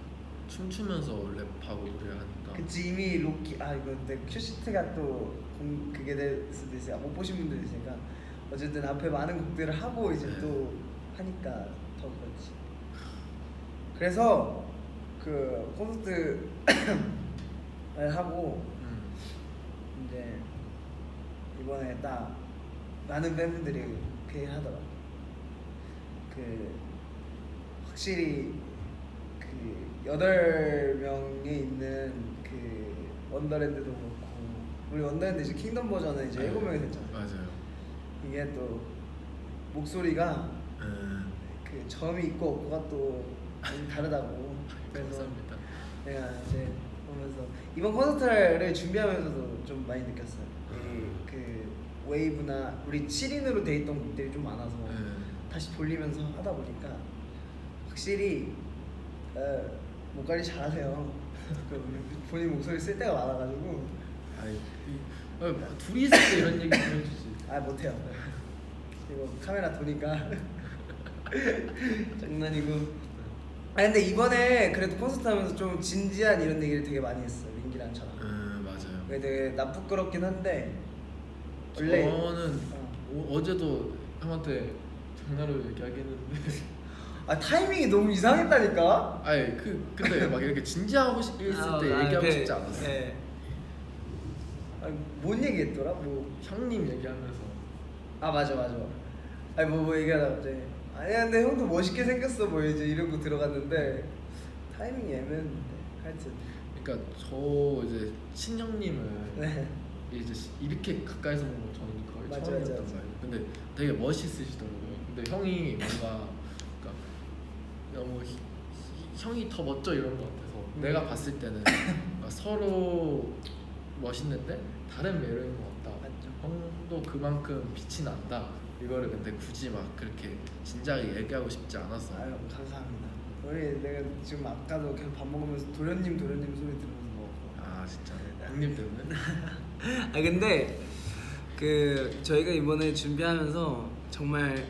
춤추면서 랩하고 노래를 하니까. 그치. 이미 로키 이거 근데 큐시트가 또 그게 될 수도 있어요. 못 보신 분들 있으니까 어쨌든 앞에 많은 곡들을 하고 이제 또 하니까 더 그렇지. 그래서 그 콘서트를 하고 이제 이번에 딱 많은 팬분들이 그 얘기를 하더라. 그 확실히 그 8명에 있는 그 원더랜드도 그렇고 우리 원더랜드 이제 킹덤 버전은 이제 7명이 됐잖아요. 맞아요. 이게 또 목소리가 그 점이 있고 없고가 또 다르다고. 그래서 감사합니다. 내가 이제 보면서 이번 콘서트를 준비하면서도 좀 많이 느꼈어요. 그 웨이브나 우리 7인으로 돼 있던 곡들이 좀 많아서 다시 돌리면서 하다 보니까 확실히 목 관리 잘하세요. 본인 목소리 쓸 때가 많아가지고. 둘이 있을 때 이런 얘기 좀 해주지. 못해요. 이거 카메라 도니까 장난이고. 근데 이번에 그래도 콘서트 하면서 좀 진지한 이런 얘기를 되게 많이 했어. 민기랑 저랑. 맞아요. 그게 되게 나쁘끄럽긴 한데 원래 저는 어제도 형한테 장난으로 얘기하긴 했는데 타이밍이 너무 이상했다니까. 근데 막 이렇게 진지하고 있을 때 얘기하고 싶지 않았어. 네. 아니, 뭔 얘기했더라? 뭐 형님 얘기하면서 아 맞아. 아니 뭐 얘기하다 갑자기 아니야 근데 형도 멋있게 생겼어 뭐 이제 이러고 들어갔는데 타이밍이 애매했는데 하여튼 그러니까 저 이제 친형님을 네. 이제 이렇게 가까이서 본 건 저는 거의 맞아, 처음이었단 맞아. 말이에요. 근데 되게 멋있으시더라고요. 근데 형이 뭔가 그러니까 너무 형이 더 멋져 이런 것 같아서 내가 봤을 때는 그러니까 서로 멋있는데 다른 매력인 것 같다. 맞죠. 형도 그만큼 빛이 난다. 이거를 근데 굳이 막 그렇게 진지하게 얘기하고 싶지 않았어. 아유 감사합니다. 우리 내가 지금 아까도 계속 밥 먹으면서 도련님 소리 들으면서 먹었고. 아 진짜 형님 때문에? 아 근데 그 저희가 이번에 준비하면서 정말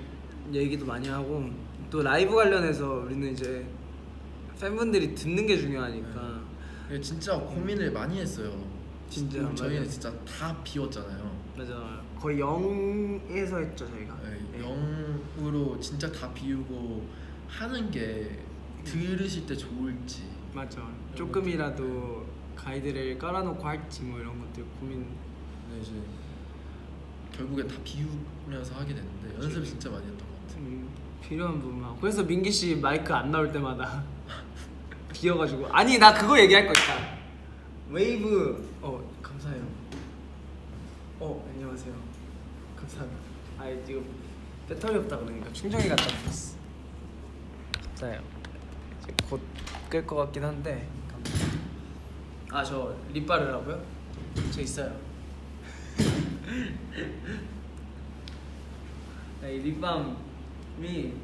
얘기도 많이 하고 또 라이브 관련해서 우리는 이제 팬분들이 듣는 게 중요하니까 네, 진짜 고민을 많이 했어요. 진짜, 저희는 맞아요. 진짜 다 비웠잖아요. 맞아 거의 0에서 했죠 저희가. 네, 0으로 진짜 다 비우고 하는 게 들으실 때 좋을지. 맞아 조금이라도 가이드를 깔아놓고 할지 뭐 이런 것들 고민. 근데 이제 결국에 다 비우면서 하게 됐는데 연습을 진짜 많이 했던 것 같아요. 필요한 부분만. 그래서 민기 씨 마이크 안 나올 때마다 비어가지고 아니 나 그거 얘기할 거 있다. 웨이브 감사해요. 안녕하세요. 감사합니다. 아 지금 배터리 없다 그러니까 충전기 갖다 줬어. 감사해요. 이제 곧 끌 것 같긴 한데. 아 저 립 바르라고요? 저 있어요. 이 립밤이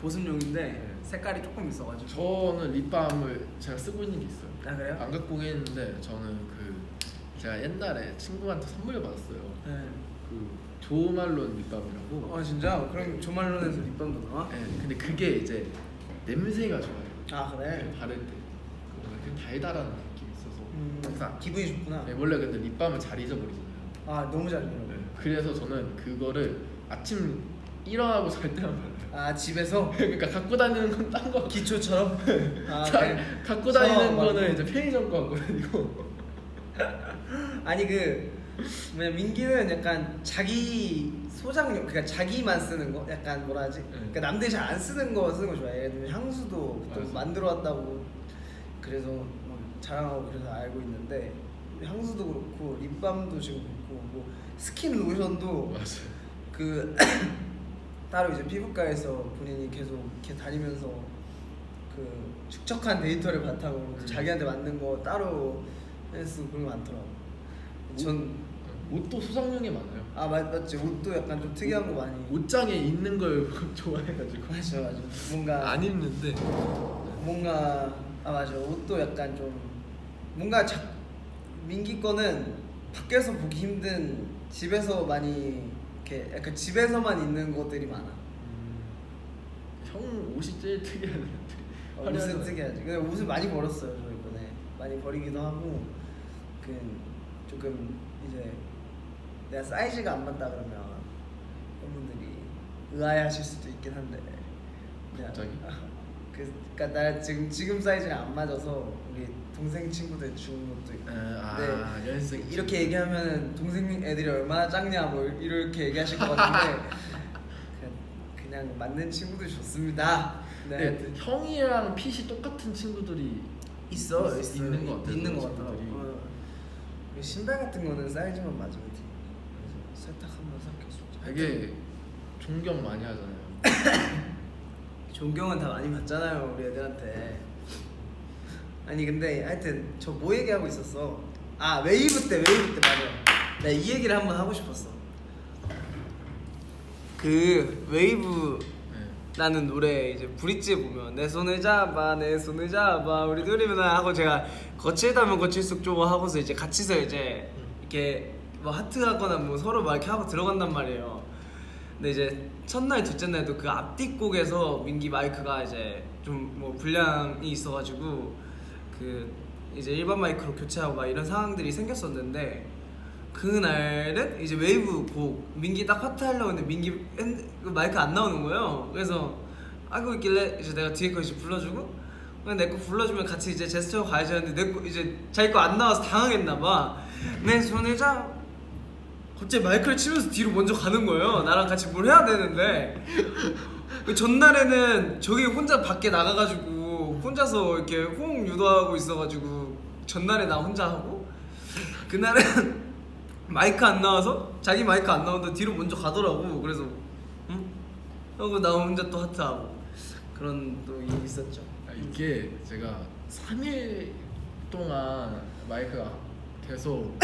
보습용인데 색깔이 조금 있어가지고. 저는 립밤을 제가 쓰고 있는 게 있어요. 아 그래요? 안 갖고 오긴 했는데 저는 그 제가 옛날에 친구한테 선물 받았어요. 네. 그 조말론 립밤이라고. 아 진짜? 그럼 조말론에서 립밤도 나와? 네, 근데 그게 이제 냄새가 좋아요. 아 그래? 바를 때 뭔가 그 달달한 느낌이 있어서 항상. 기분이 좋구나. 네, 원래 근데 립밤을 잘 잊어버리잖아요. 아 너무 잘 들어. 네, 그래서 저는 그거를 아침 일어나고 잘 때만 발라요. 아 집에서 그러니까 갖고 다니는 건 딴 거. 기초처럼. 아 자, 그래. 갖고 다니는 샤워 거는 말고. 이제 편의점 거 갖고 다니고. 아니 그 뭐냐 민기는 약간 자기 소장용 그러니까 자기만 쓰는 거 약간 뭐라 하지? 그러니까 남들이 잘 안 쓰는 거 쓰는 거 좋아해. 예를 들면 향수도 또 맞아. 만들어 왔다고 그래서 막 자랑하고 그래서 알고 있는데 향수도 그렇고 립밤도 지금 그렇고 뭐 스킨 로션도 맞아요. 그 따로 이제 피부과에서 본인이 계속 이렇게 다니면서 그 축적한 데이터를 바탕으로 자기한테 맞는 거 따로 해서 그런 거 많더라고. 전 옷도 소장용이 많아요. 아 맞지 옷도 약간 좀 특이한 거 많이. 옷장에 있는 걸 좋아해가지고. 맞아 뭔가 안 입는데. 뭔가 아 맞아 옷도 약간 좀 뭔가 민기 거는 밖에서 보기 힘든 집에서 많이 이렇게 약간 집에서만 있는 것들이 많아. 형 옷이 제일 특이하는데. 옷은 특이하지. 근데 옷을 많이 버렸어요 저 이번에. 많이 버리기도 하고 그 조금 이제 내가 사이즈가 안 맞다 그러면 팬분들이 의아해하실 수도 있긴 한데. 그냥 갑자기? 그러니까 나 지금 사이즈가 안 맞아서 우리 동생 친구들 주는 것도 있고. 아 연습생 이렇게 얘기하면 동생 애들이 얼마나 작냐 뭐 이렇게 얘기하실 것 같은데 그냥 맞는 친구들 좋습니다. 네, 형이랑 핏이 똑같은 친구들이 있어 있는 것 같아요. 있는 것 그런 같더라고. 친구들이. 신발 같은 거는 사이즈만 맞으면 돼. 그래서 세탁 한번 샀겠어. 되게 존경 많이 하잖아요. 존경은 다 많이 받잖아요 우리 애들한테. 아니 근데 하여튼 저 뭐 얘기하고 있었어. 아 웨이브 때 맞아. 나 이 얘기를 한번 하고 싶었어. 그 웨이브 네. 라는 노래 이제 브릿지에 보면 내 손을 잡아 우리 둘이 맨날 하고 제가 거칠다면 거칠수록 좀 하고서 이제 같이서 이제 이렇게 뭐 하트 하거나 뭐 서로 막 이렇게 하고 들어간단 말이에요. 근데 이제 첫날 둘째 날도 그 앞뒤 곡에서 민기 마이크가 이제 좀 뭐 불량이 있어가지고 그 이제 일반 마이크로 교체하고 막 이런 상황들이 생겼었는데 그날은 이제 웨이브 곡 민기 딱 파트 하려고 했는데 민기 그 마이크 안 나오는 거예요. 그래서 하고 있길래 이제 내가 뒤에 거 이제 불러주고 그냥 내 거 불러주면 같이 이제 제스처 가야지 하는데 내 거 이제 자기 거 안 나와서 당황했나 봐. 내 손에 잡 갑자기 마이크를 치면서 뒤로 먼저 가는 거예요. 나랑 같이 뭘 해야 되는데. 그 전날에는 저기 혼자 밖에 나가가지고 혼자서 이렇게 호응 유도하고 있어가지고 전날에 나 혼자 하고 그날은 마이크 안 나와서 자기 마이크 안 나오는데 뒤로 먼저 가더라고. 그래서 응? 하고 나 혼자 또 하트하고 그런 또 일이 있었죠. 이게 제가 3일 동안 마이크가 계속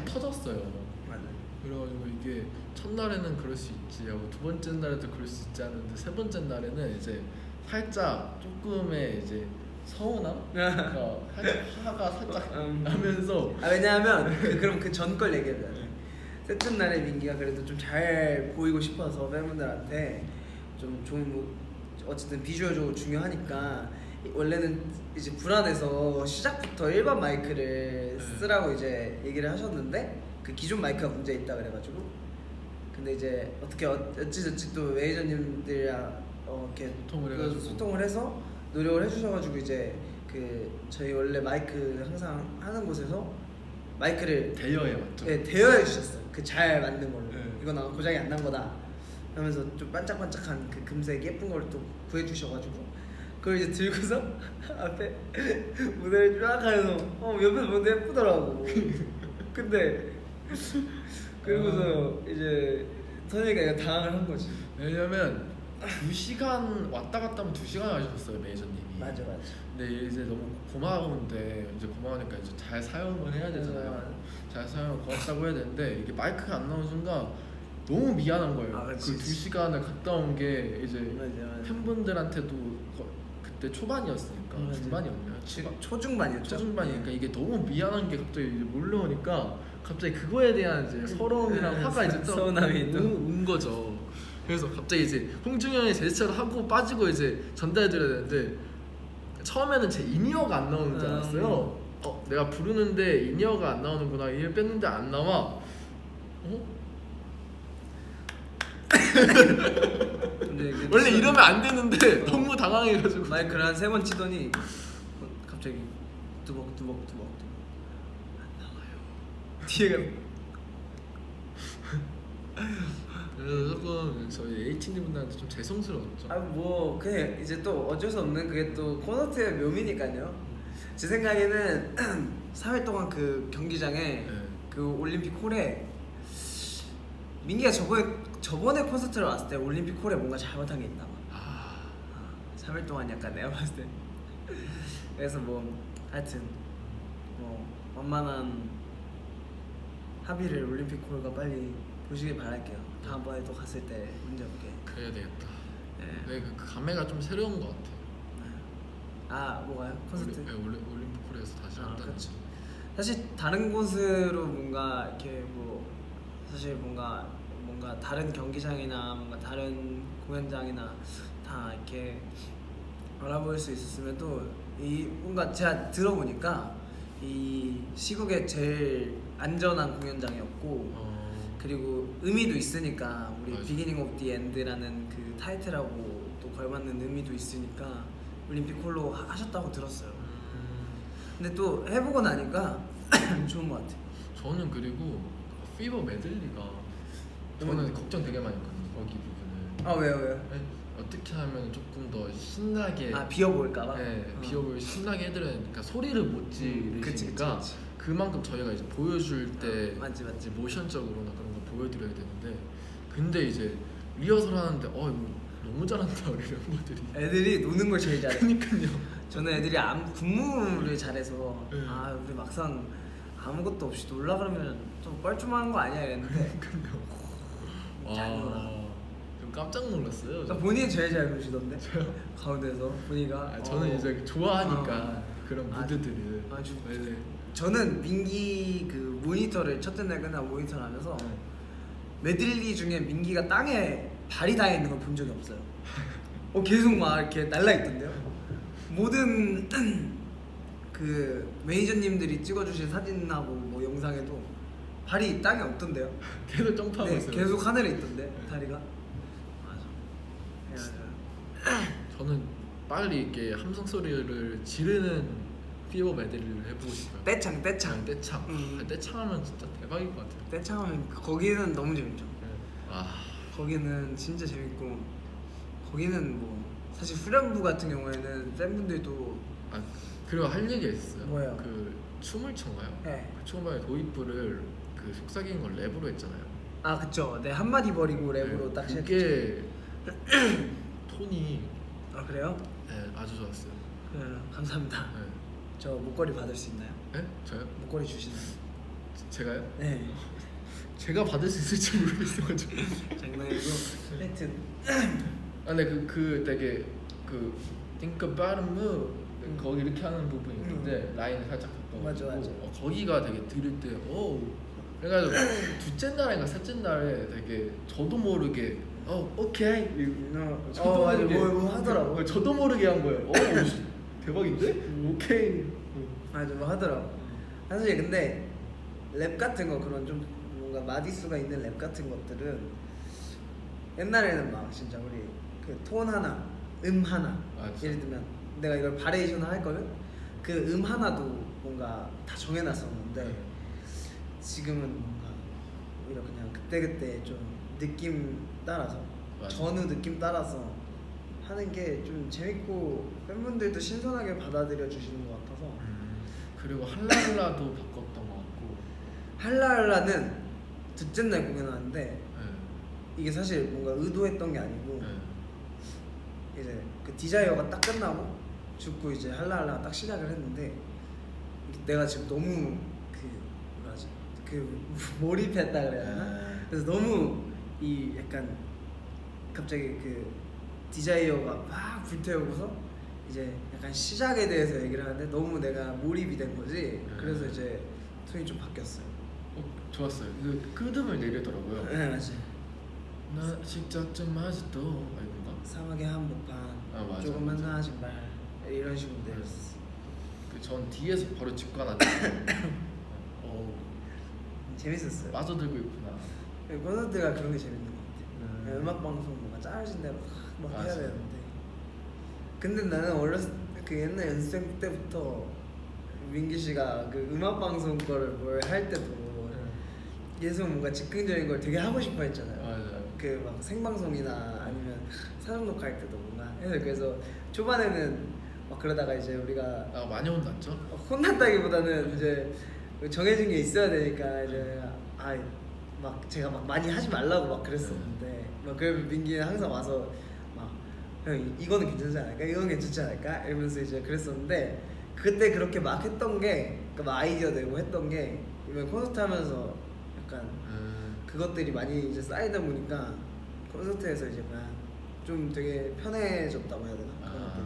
터졌어요. 맞아. 그래가지고 이게 첫날에는 그럴 수 있지 하고 두 번째 날에도 그럴 수 있지 하는데 세 번째 날에는 이제 살짝 조금의 이제 서운함? 그러니까 살짝 화가 살짝 나면서 왜냐하면 그럼 그 전 걸 얘기해야 돼. 셋째 날에 민기가 그래도 좀 잘 보이고 싶어서 팬분들한테 좀 좋은 뭐 어쨌든 비주얼적으로 중요하니까 원래는 이제 불안해서 시작부터 일반 마이크를 쓰라고 이제 얘기를 하셨는데 그 기존 마이크가 문제 있다 그래가지고 근데 이제 어떻게 어찌저찌 또 매니저님들이랑 이렇게 소통을 해서 노력을 해주셔가지고 이제 그 저희 원래 마이크 항상 하는 곳에서 마이크를 대여해 맞죠? 네, 대여해 주셨어요. 그 잘 만든 걸로. 네. 이건 아마 고장이 안 난 거다. 하면서 좀 반짝반짝한 그 금색 예쁜 걸 또 구해 주셔가지고 그걸 이제 들고서 앞에 무대를 쫙 하면서 옆에서 보는데 예쁘더라고. 근데 그리고서 이제 선이가 당황을 한 거지. 왜냐면 2시간 왔다 갔다 하면 2시간 하셨어요 매니저님이. 맞아. 근데 이제 너무 고마운데 이제 고마우니까 이제 잘 사용을 해야 되잖아요. 맞아. 잘 사용 고맙다고 해야 되는데 이게 마이크가 안 나오는 순간 너무 미안한 거예요. 아, 그 그치. 2시간을 갔다 온 게 이제 맞아. 팬분들한테도 그때 초반이었으니까 맞아. 중반이었나요? 초중반이었죠. 초중반이니까 이게 너무 미안한 게 갑자기 이제 몰려오니까 갑자기 그거에 대한 이제 서러움이랑 화가 이제 또 서운함이 또. 온 거죠. 그래서 갑자기 이제 홍중이 형이 제스처를 하고 빠지고 이제 전달해드려야 되는데 처음에는 제 인이어가 안 나오는 줄 알았어요. 내가 부르는데 인이어가 안 나오는구나. 인이어 뺐는데 안 나와. 근데 원래 이러면 안 되는데 너무 당황해가지고 마이크를 한 3번 치더니 갑자기 뚜벅뚜벅 안 나와요. 뒤에가 그래서 조금 저희 H님분들한테 좀 죄송스러웠죠. 뭐 그냥 이제 또 어쩔 수 없는 그게 또 콘서트의 묘미니까요. 제 생각에는 3일 동안 그 경기장에 네. 그 올림픽 홀에 민기가 저번에 콘서트를 왔을 때 올림픽 홀에 뭔가 잘못한 게 있나 봐. 3일 동안 약간 내가 봤을 때 그래서 뭐 하여튼 뭐 원만한 합의를 올림픽 홀과 빨리 보시길 바랄게요. 다음번에 또 갔을 때 문제 없게. 그래야 되겠다. 네. 그 감회가 좀 새로운 것 같아요. 뭐가요? 콘서트? 올림픽홀에서 다시 한다는 그렇죠. 사실 다른 곳으로 뭔가 이렇게 뭐 사실 뭔가 다른 경기장이나 뭔가 다른 공연장이나 다 이렇게 알아볼 수 있었으면 또 이 뭔가 제가 들어보니까 이 시국에 제일 안전한 공연장이었고 그리고 의미도 있으니까 우리 맞아. 비기닝 오브 디 엔드라는 그 타이틀하고 또 걸맞는 의미도 있으니까 올림픽 홀로 하셨다고 들었어요. 근데 또 해보고 나니까 좋은 것 같아요. 저는 그리고 피버 메들리가 저는 걱정 되게 많이 했거든요. 거기 부분을. 왜요? 어떻게 하면 조금 더 신나게 비어 보일까봐? 네, 비업을 신나게 해드려야 되니까 소리를 못 그치. 지르시니까 그만큼 저희가 이제 보여줄 때 맞지. 이제 모션적으로나 그런 거 보여드려야 되는데 근데 이제 리허설 하는데 이거 너무 잘한다 우리 멤버들이. 애들이 노는 걸 제일 잘해. 그러니까요. 저는 애들이 군무를 잘해서 네. 우리 막상 아무것도 없이 놀라 그러면 좀 뻘쭘한 거 아니야 이랬는데 잘 놀아. 좀 깜짝 놀랐어요. 그러니까 본인이 제일 잘 노시던데 가운데서 본이가 저는 이제 좋아하니까 그런 무드들을. 네. 저는 민기 그 모니터를 첫째 날 끝나고 모니터를 하면서 메들리 중에 민기가 땅에 발이 닿아 있는 걸 본 적이 없어요. 계속 막 이렇게 날라 있던데요. 모든 그 매니저님들이 찍어주신 사진하고 뭐 영상에도 발이 땅에 없던데요. 계속 점프하고 있어요. 계속 하늘에 있던데 다리가. 맞아. 저는 빨리 이렇게 함성 소리를 지르는 피버 메들리를 해보고 싶어요. 떼창 떼창. 떼창하면 진짜 대박일 것 같아요. 떼창하면 거기는 너무 재밌죠. 아 거기는 진짜 재밌고 거기는 뭐 사실 후렴부 같은 경우에는 팬분들도 그리고 할 얘기가 있어요. 뭐예요? 그 춤을 춰가요. 네. 그 초반에 도입부를 그 속삭이는 걸 랩으로 했잖아요. 아 그쵸. 네 한마디 버리고 랩으로 딱 시작했죠. 그게 톤이 아 그래요? 네, 아주 좋았어요. 감사합니다. 네. 저 목걸이 받을 수 있나요? 네? 저요? 목걸이 주시나요? 제가요? 네. 제가 받을 수 있을지 모르겠어가지고. 장난이고 하여튼 근데 그 되게 그 Think about a move 거기 이렇게 하는 부분이 있는데 라인을 살짝 바꿔가지고 맞아. 거기가 되게 들을 때 그래가지고 둘째 날인가 셋째 날에 되게 저도 모르게 오케이 저도 맞아. 모르게 뭐 하더라고. 저도 모르게 한 거예요. 대박인데? 오케이. 맞아 뭐 하더라고. 사실 근데 랩 같은 거 그런 좀 뭔가 마디수가 있는 랩 같은 것들은 옛날에는 막 진짜 우리 그 톤 하나, 하나 맞아. 예를 들면 내가 이걸 바레이션을 할 거는 그 하나도 뭔가 다 정해놨었는데 지금은 뭔가 오히려 그냥 그때그때 좀 느낌 따라서 맞아. 전후 느낌 따라서 하는 게 좀 재밌고 팬분들도 신선하게 받아들여 주시는 것 같아서 그리고 할랄라도 바꿨던 것 같고 할랄라는 둘째 날 공연하는데 네. 이게 사실 뭔가 의도했던 게 아니고 네. 이제 그 디자이어가 딱 끝나고 죽고 이제 할랄라가 딱 시작을 했는데 내가 지금 너무 몰입했다 그래야 되나? 그래서 너무 이 약간 갑자기 그 디자이어가 막 불태우고서 이제 약간 시작에 대해서 얘기를 하는데 너무 내가 몰입이 된 거지. 그래서 이제 톤이 좀 바뀌었어요. 좋았어요. 그 끄듬을 내리더라고요. 네 맞지. 나 직접점 아직도 알건가? 사막의 한복판 맞아, 조금만 맞아. 나아진 말 이런 식으로 내렸어. 전 뒤에서 바로 짚고 나왔는데 재밌었어요. 빠져들고 있구나. 콘서트가 그런 게 재밌는 것 같아요. 음악 방송 뭔가 짜여진 대로 막 해야 맞아. 되는데 근데 나는 어렸을 그 옛날 연습생 때부터 민기 씨가 그 음악 방송 거를 뭘 할 때도 계속 뭔가 즉흥적인 걸 되게 하고 싶어 했잖아요. 맞아요. 그 막 생방송이나 아니면 사전 녹화할 때도 뭔가 해서 그래서 초반에는 막 그러다가 이제 우리가 많이 혼났죠? 혼났다기보다는 이제 정해진 게 있어야 되니까 이제 막 제가 막 많이 하지 말라고 막 그랬었는데 막 그러면 민기는 항상 와서 막 형 이거는 괜찮지 않을까? 이건 괜찮지 않을까? 이러면서 이제 그랬었는데 그때 그렇게 막 했던 게 그러니까 막 아이디어 내고 했던 게 이번 콘서트 하면서 약간 그것들이 많이 이제 쌓이다 보니까 콘서트에서 이제 그냥 좀 되게 편해졌다고 해야 되나? 그런 것들.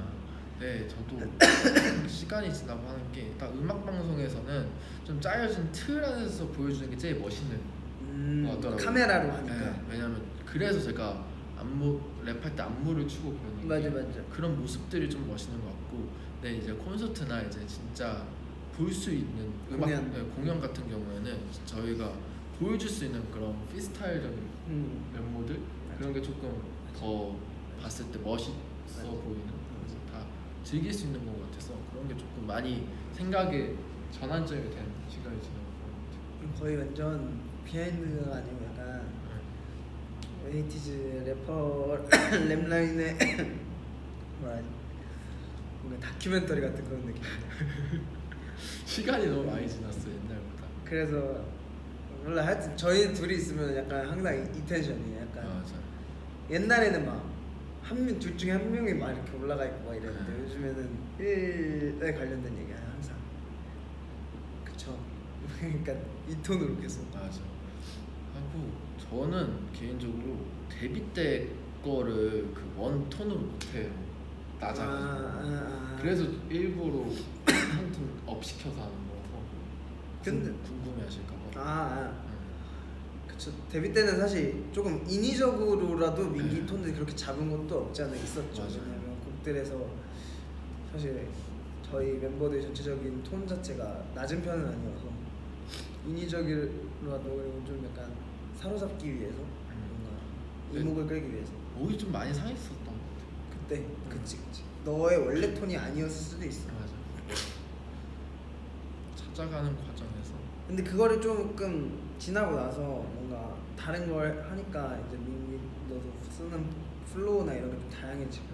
네, 저도 시간이 지나고 하는 게 딱 음악 방송에서는 좀 짜여진 틀 안에서 보여주는 게 제일 멋있는 것 같더라고요. 카메라로 하니까. 네, 왜냐면 그래서 제가 안무 랩할 때 안무를 추고 그러는 맞아. 그런 모습들이 좀 멋있는 것 같고, 근데 이제 콘서트나 이제 진짜 볼 수 있는 공연 같은 경우에는 저희가 보여줄 수 있는 그런 피스타일적인 면모들 그런 게 조금 더 봤을 때 멋있어 보이는 다 즐길 수 있는 것 같아서 그런 게 조금 많이 생각에 전환점이 된 시간이 지나고 거의 완전 비하인드가 아니고 약간 에이티즈 래퍼 랩라인의 뭐라 뭔가 다큐멘터리 같은 그런 느낌인데 시간이 너무 많이 지났어요 옛날보다. 그래서 몰라 하여튼 저희 둘이 있으면 약간 항상 이 텐션이에요. 약간 맞아. 옛날에는 막 둘 중에 한 명이 막 이렇게 올라가 있고 막 이랬는데 요즘에는 일에 관련된 얘기야 항상. 그쵸. 그러니까 이 톤으로 계속. 맞아. 하고 저는 개인적으로 데뷔 때 거를 그 원 톤으로 못해요. 낮아가지고. 그래서 일부러 한 톤 업 시켜서 하는 거고. 근데 궁금해하실까봐. 그쵸. 데뷔 때는 사실 조금 인위적으로라도 민기 톤들이 그렇게 잡은 것도 없지 않아 있었죠. 맞아요. 왜냐면 곡들에서 사실 저희 멤버들 전체적인 톤 자체가 낮은 편은 아니어서 인위적으로라도 좀 약간 사로잡기 위해서 뭔가 이목을 끌기 위해서 목이 좀 많이 상했었던 것 같아요. 그때 그치 너의 원래 톤이 아니었을 수도 있어. 맞아. 찾아가는 과정에서. 근데 그거를 조금 지나고 나서 뭔가 다른 걸 하니까 이제 민기 너도 쓰는 플로우나 이런 게 좀 다양해지고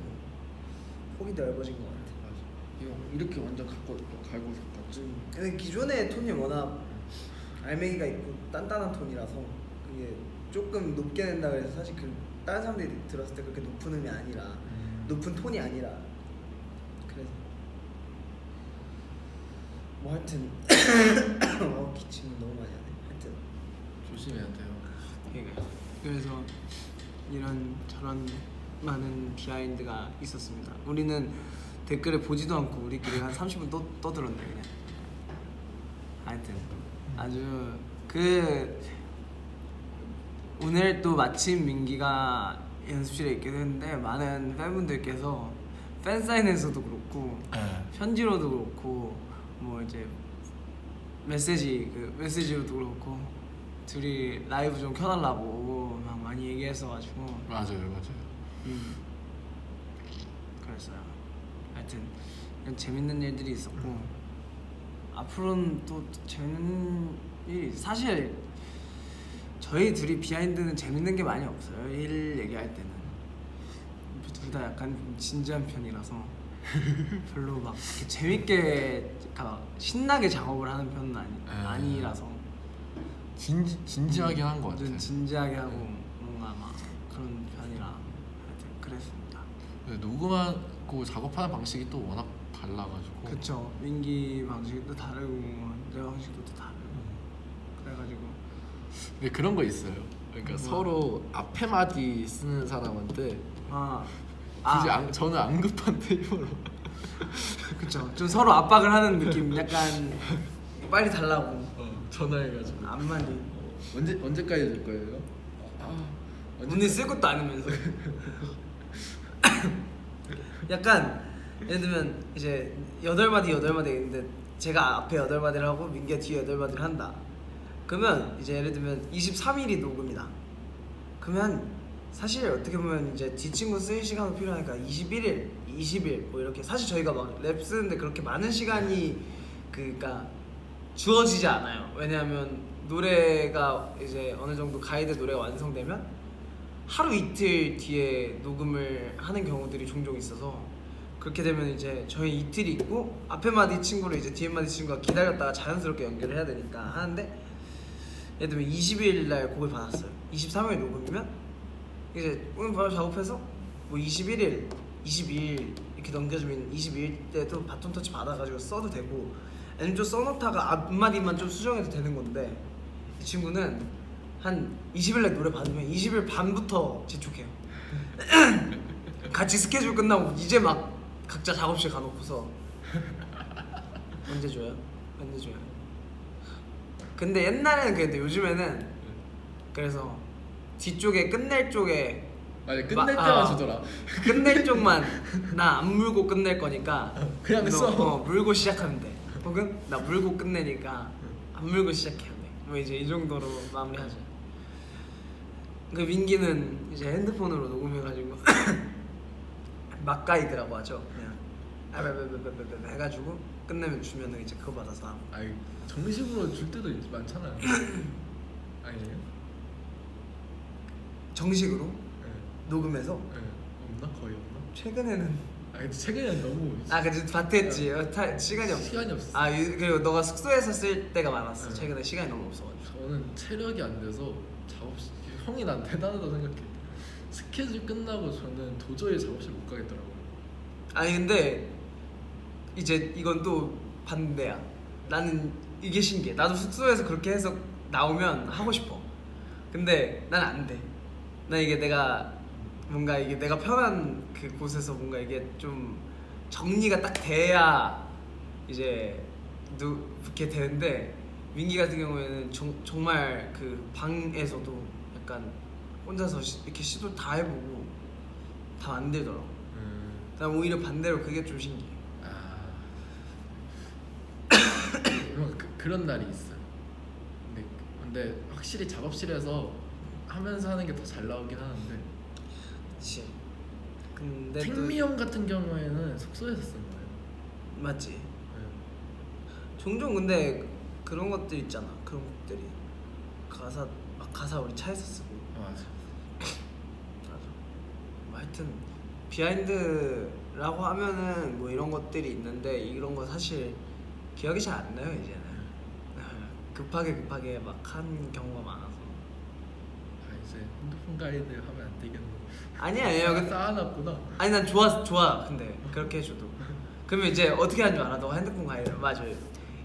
폭이 넓어진 것 같아. 맞아. 이거 이렇게 완전 갈고 섞었지. 근데 기존의 톤이 워낙 알맹이가 있고 단단한 톤이라서 그게 조금 높게 낸다 그래서 사실 그 다른 사람들이 들었을 때 그렇게 높은 음이 아니라 높은 톤이 아니라 그래서 뭐 하여튼 기침을 너무 많이 하네. 하여튼 조심해야 돼요. 그래서 이런 저런 많은 비하인드가 있었습니다. 우리는 댓글을 보지도 않고 우리끼리 한 30분 떠들었네 그냥. 하여튼 아주 그 오늘 또 마침 민기가 연습실에 있기도 했는데 많은 팬분들께서 팬사인에서도 그렇고 편지로도 그렇고 뭐 이제 메시지로도 그렇고 둘이 라이브 좀 켜달라고 막 많이 얘기했어가지고 맞아요. 그랬어요. 하여튼 이런 재밌는 일들이 있었고 앞으로는 또 재밌는 일이 사실 저희 둘이 비하인드는 재밌는 게 많이 없어요. 일 얘기할 때는 둘 다 약간 좀 진지한 편이라서 별로 막 이렇게 재밌게 그러니까 신나게 작업을 하는 편은 아니라서 진지하게 한 것 같아요. 좀 진지하게 하고 뭔가 막 그런 편이라 하여튼 그랬습니다. 녹음하고 작업하는 방식이 또 워낙 달라가지고. 그쵸. 민기 방식도 다르고 내 방식도 또 다르고 그래가지고 근데 그런 거 있어요. 그러니까 서로 앞에 마디 쓰는 사람한테 굳이 저는 안 급한데 이거로. 그쵸. 좀 서로 압박을 하는 느낌. 약간 빨리 달라고 전화해가지고 앞마디 언제까지 줄 거예요? 오늘 쓸 것도 아니면서 약간 예를 들면 이제 8마디 있는데 제가 앞에 8마디를 하고 민기가 뒤에 8마디를 한다. 그러면 이제 예를 들면 23일이 녹음이다. 그러면 사실 어떻게 보면 이제 뒷친구 쓸 시간도 필요하니까 21일, 20일 뭐 이렇게 사실 저희가 막 랩 쓰는데 그렇게 많은 시간이 그러니까 주어지지 않아요. 왜냐하면 노래가 이제 어느 정도 가이드 노래가 완성되면 하루 이틀 뒤에 녹음을 하는 경우들이 종종 있어서 그렇게 되면 이제 저희 이틀이 있고 앞에 마디 친구를 이제 뒤에 마디 친구가 기다렸다가 자연스럽게 연결을 해야 되니까 하는데 예를 들면 20일 날 곡을 받았어요. 23일 녹음이면 이제 오늘 바로 작업해서 뭐 21일, 22일 이렇게 넘겨주면 22일 때도 바톤 터치 받아가지고 써도 되고 아니면 좀 써놓다가 앞마디만 좀 수정해도 되는 건데 이 친구는 한 20일 날 노래 받으면 20일 밤부터 재촉해요. 같이 스케줄 끝나고 이제 막 각자 작업실 가놓고서 언제 줘요? 근데 옛날에는 그랬는데 요즘에는 그래서 뒤쪽에 끝낼 쪽에 맞아 끝낼 때만 주더라. 끝낼 쪽만 나 안 물고 끝낼 거니까 그냥 써. 물고 시작하면 돼. 혹은 나 물고 끝내니까 안 물고 시작해야 돼. 뭐 이제 이 정도로 마무리하자. 그 민기는 이제 핸드폰으로 녹음해가지고 막가이드라고 하죠. 그냥 해가지고 끝내면 주면은 이제 그거 받아서 하고. 아니 정식으로 줄 때도 많잖아요. 아니에요? 정식으로 네. 녹음해서 없나? 거의 없나? 최근에는 근데 최근에는 너무 그치 바트했지. 시간이 없어. 시간이 없어. 그리고 너가 숙소에서 쓸 때가 많았어. 네. 최근에 시간이 너무 없어가지고. 저는 체력이 안 돼서 작업실 형이 난 대단하다고 생각해. 스케줄 끝나고 저는 도저히 작업실 못 가겠더라고요. 아니 근데 이제 이건 또 반대야. 나는 이게 신기해. 나도 숙소에서 그렇게 해서 나오면 하고 싶어. 근데 난 안 돼. 난 이게 내가 뭔가 이게 내가 편한 그 곳에서 뭔가 이게 좀 정리가 딱 돼야 이제 이렇게 되는데 민기 같은 경우에는 정말 그 방에서도 약간 혼자서 이렇게 시도 다 해보고 다 만들더라고. 난 오히려 반대로 그게 좀 신기해. 그런 날이 있어요. 근데 확실히 작업실에서 하면서 하는 게 더 잘 나오긴 하는데. 그치. 근데 또 택미 형 같은 경우에는 숙소에서 쓴 거예요. 맞지. 네. 종종 근데 그런 것들 있잖아. 그런 곡들이 가사 우리 차에서 쓰고. 맞아. 맞아. 뭐 하여튼 비하인드라고 하면은 뭐 이런 것들이 있는데 이런 거 사실 기억이 잘 안 나요 이제는. 급하게 막 한 경우가 많아서. 이제 핸드폰 가이드 하면 안 되겠네. 아니에요. 근데 쌓아놨구나. 아니 난 좋아. 근데 그렇게 해줘도. 그러면 이제 어떻게 하는 줄 알아? 너가 핸드폰 가이드 맞아요.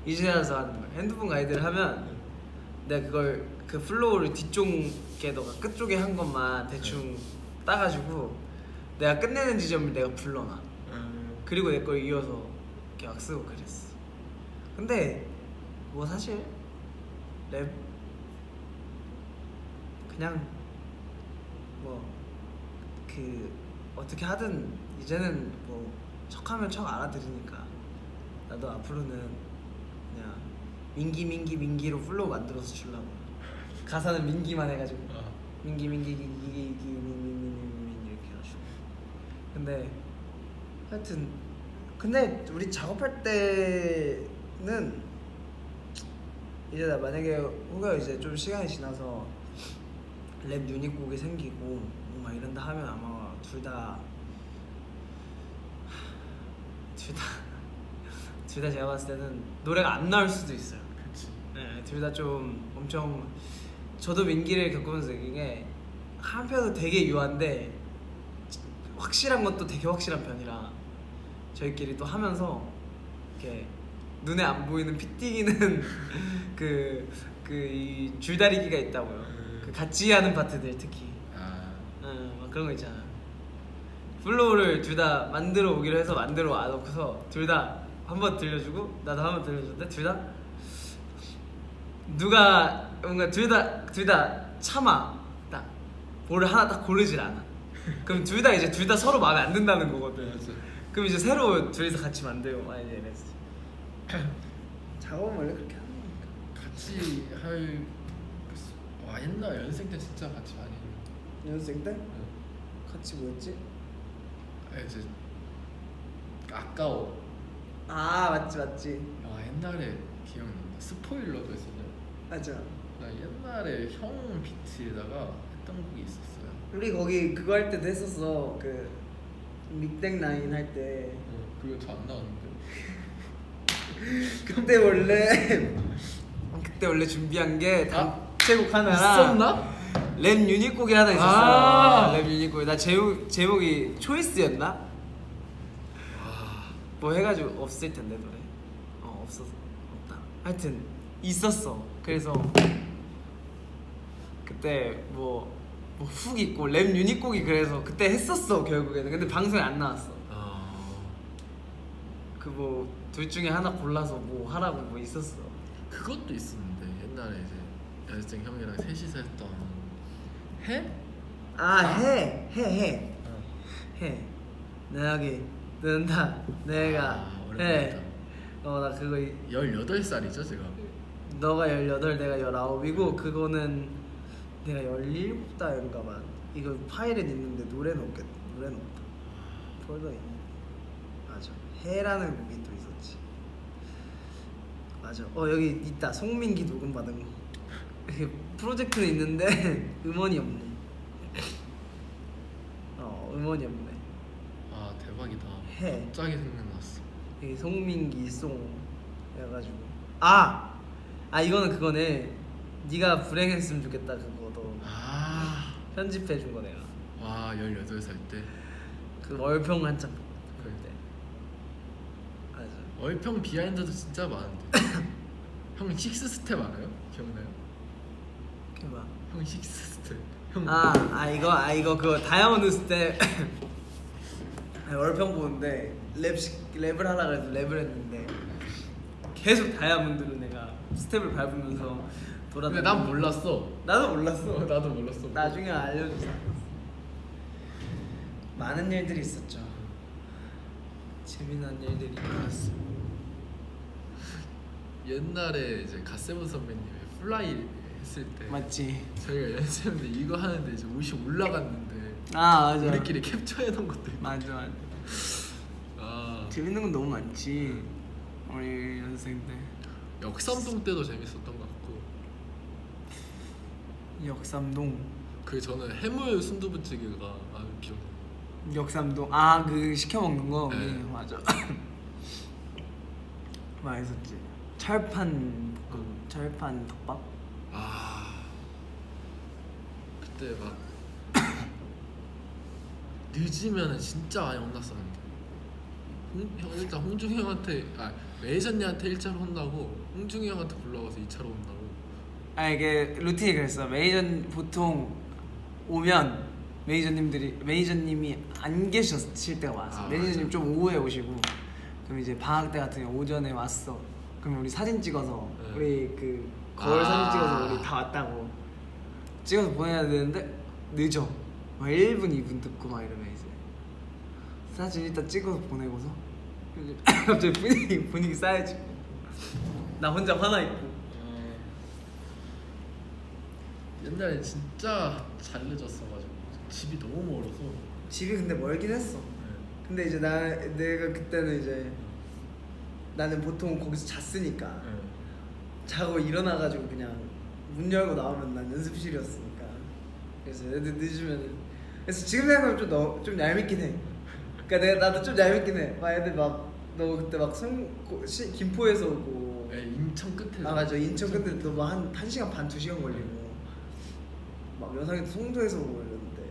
이제라서 하는 거야. 핸드폰 가이드를 하면 내가 그걸 그 플로우를 뒤쪽에 너가 끝쪽에 한 것만 대충 따가지고 내가 끝내는 지점을 내가 불러놔. 그리고 내 걸 이어서 이렇게 막 쓰고 그랬어. 근데 뭐 사실 랩 그냥 뭐 그 어떻게 하든 이제는 뭐 척하면 척 알아들으니까 나도 앞으로는 그냥 민기로 플로우 만들어서 주려고. 가사는 민기만 해가지고 민기 이렇게 해가지고. 근데 하여튼 근데 우리 작업할 때는 이제 나 만약에 후가 이제 좀 시간이 지나서 랩 유닛곡이 생기고 뭔가 이런다 하면 아마 둘 다 제가 봤을 때는 노래가 안 나올 수도 있어요. 그치. 네, 둘 다 좀 엄청 저도 민기를 겪으면서 느낀 게 한편은 되게 유한데 확실한 것도 되게 확실한 편이라 저희끼리 또 하면서 이렇게 눈에 안 보이는 피 튀기는 이 줄다리기가 있다고요. 그 같이 하는 파트들 특히. 막 그런 거 있잖아. 플로우를 둘 다 만들어 오기로 해서 만들어 와놓고서 둘 다 한 번 들려주고 나도 한 번 들려줬는데 둘 다 누가 뭔가 둘 다 참아 딱 볼을 하나 딱 고르질 않아. 그럼 둘 다 서로 마음에 안 든다는 거거든. 그럼 이제 새로 둘이서 같이 만들고 막 이제 이랬어. 작업은 원래 그렇게 하는 거니까. 같이 와 옛날 연습생 때 진짜 같이 많이 했는데. 연습생 때? 같이 뭐였지? 이제 아까워. 아 맞지. 옛날에 기억난다. 스포일러도 했었냐? 맞아. 나 옛날에 형 비트에다가 했던 곡이 있었어요. 우리 거기 그거 할 때도 했었어. 그 믹댕 라인 할 때. 그거 잘 안 나왔는데. 그때 원래 준비한 게 단체곡 하나랑 있었나? 랩 유닛곡이 하나 있었어. 랩 유닛곡. 나 제목이 초이스였나? 뭐 해가지고 없을 텐데 노래. 없다. 하여튼 있었어. 그래서 그때 뭐 훅 있고 랩 유닛곡이 그래서 그때 했었어 결국에는. 근데 방송에 안 나왔어. 그 뭐 둘 중에 하나 골라서 뭐 하라고 뭐 있었어. 그것도 있었는데 옛날에 이제 연습생 형이랑 셋이서 했던 해? 해. 나 여기 는다 내가 해. 나 그거 18살이죠 제가. 너가 18 내가 19이고 그거는 내가 17살인가 봐. 이거 파일은 있는데 노래는 없다. 폴더에 있네. 맞아. 해라는 곡이 또 있었지. 맞아. 여기 있다. 송민기 녹음 받은 거. 이게 프로젝트는 있는데 음원이 없네. 음원이 없네. 대박이다. 해. 갑자기 생각났어. 여기 송민기 송 해가지고 이거는 그거네. 네가 불행했으면 좋겠다. 그거도 편집해준 거 내가. 와 18살 때. 그 월평 한참 볼 때. 맞아. 월평 비하인드도 진짜 많은데. 형 식스 스텝 알아요? 기억나요? 그게 뭐야? 형 식스 스텝. 형. 이거 그거 다이아몬드 스텝. 월평 보는데 랩을 하라 그래서 랩을 했는데 계속 다이아몬드로 내가 스텝을 밟으면서 돌아다니고. 근데 난 몰랐어. 나도 몰랐어. 나도 몰랐어. 나중에 알려줬어. 많은 일들이 있었죠. 재미난 일들이 많았어. 옛날에 이제 갓세븐 선배님이 플라이 했을 때 맞지? 저희가 연습했는데 이거 하는데 이제 옷이 올라갔는데 아 맞아. 우리끼리 캡처해놓은 것도 있고. 맞아. 아 재밌는 건 너무 많지. 우리 연습생 때. 역삼동 때도 재밌었던 것 같고. 역삼동. 그 저는 해물 순두부찌개가 아주 기억나. 역삼동. 아 그 시켜 먹는 거. 네. 맞아. 맛있었지. 철판 철판 덮밥. 아 그때 막 늦으면은 진짜 많이 혼났었는데. 일단 홍중이 형한테 매니저님한테 1차로 혼나고 홍중이 형한테 불러가서 2차로 혼나고. 아 이게 루틴이 그랬어. 매니저 보통 오면 매니저님이 안 계셨을 때가 많았어. 아, 매니저님 맞아. 좀 오후에 오시고 그럼 이제 방학 때 같은 경우 오전에 왔어. 그럼 우리 사진 찍어서 네. 우리 그 거울 사진 찍어서 아. 우리 다 왔다고 찍어서 보내야 되는데 늦어. 막 1분 2분 듣고 막 이러면 이제 사진 일단 찍어서 보내고서 이제 갑자기 분위기 쌓여지고 나 혼자 화나 있고. 옛날에 진짜 잘 늦었어가지고 집이 너무 멀어서. 집이 근데 멀긴 했어. 네. 근데 이제 내가 그때는 이제 나는 보통 거기서 잤으니까 네. 자고 일어나가지고 그냥 문 열고 나오면 난 연습실이었으니까. 그래서 애들 늦으면 그래서 지금 생각하면 좀 얄밉긴 해. 그러니까 나도 좀 얄밉긴 해. 막 애들 막 너 그때 막 김포에서 오고. 네, 인천 끝에. 아 맞아. 인천 근데 너한 1시간 반 2시간 걸리고 막 면상에도 송도에서 오고 이랬는데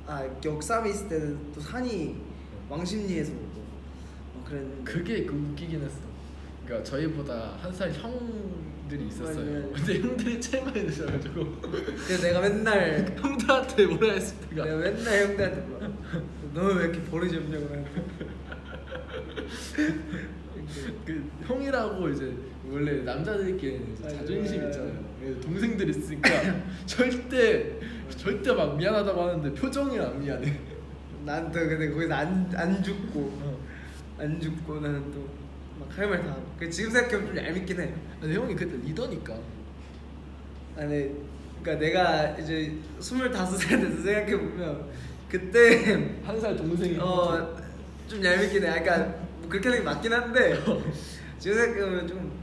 아 역삼에 있을 때는 또 산이 왕십리에서 오고 막 그랬는데 그게 웃기긴 했어. 그러니까 저희보다 한 살 형들이 있었어요. 맞아요. 근데 형들이 제일 많이 늦어가지고 그래서 내가 맨날 형들한테 뭐라 했을 때가 내가 맨날 형들한테 물어. 너는 왜 이렇게 버릇이 없냐고 나한테. 그 형이라고 이제 원래 남자들끼리 이제 맞아. 자존심 있잖아요. 그래서 동생들 있으니까 절대 막 미안하다고 하는데 표정이 안 미안해. 난 또 근데 거기서 안 죽고 안 죽고 나는 또 막 할 말 다 하고. 그 지금 생각하면 좀 얄밉긴 해. 근데 형이 그때 리더니까. 아니 그러니까 내가 이제 25살 돼서 생각해 보면 그때 한 살 동생이. 좀 얄밉긴 해. 그러니까 뭐 그렇게 하는 게 맞긴 한데 지금 생각하면 좀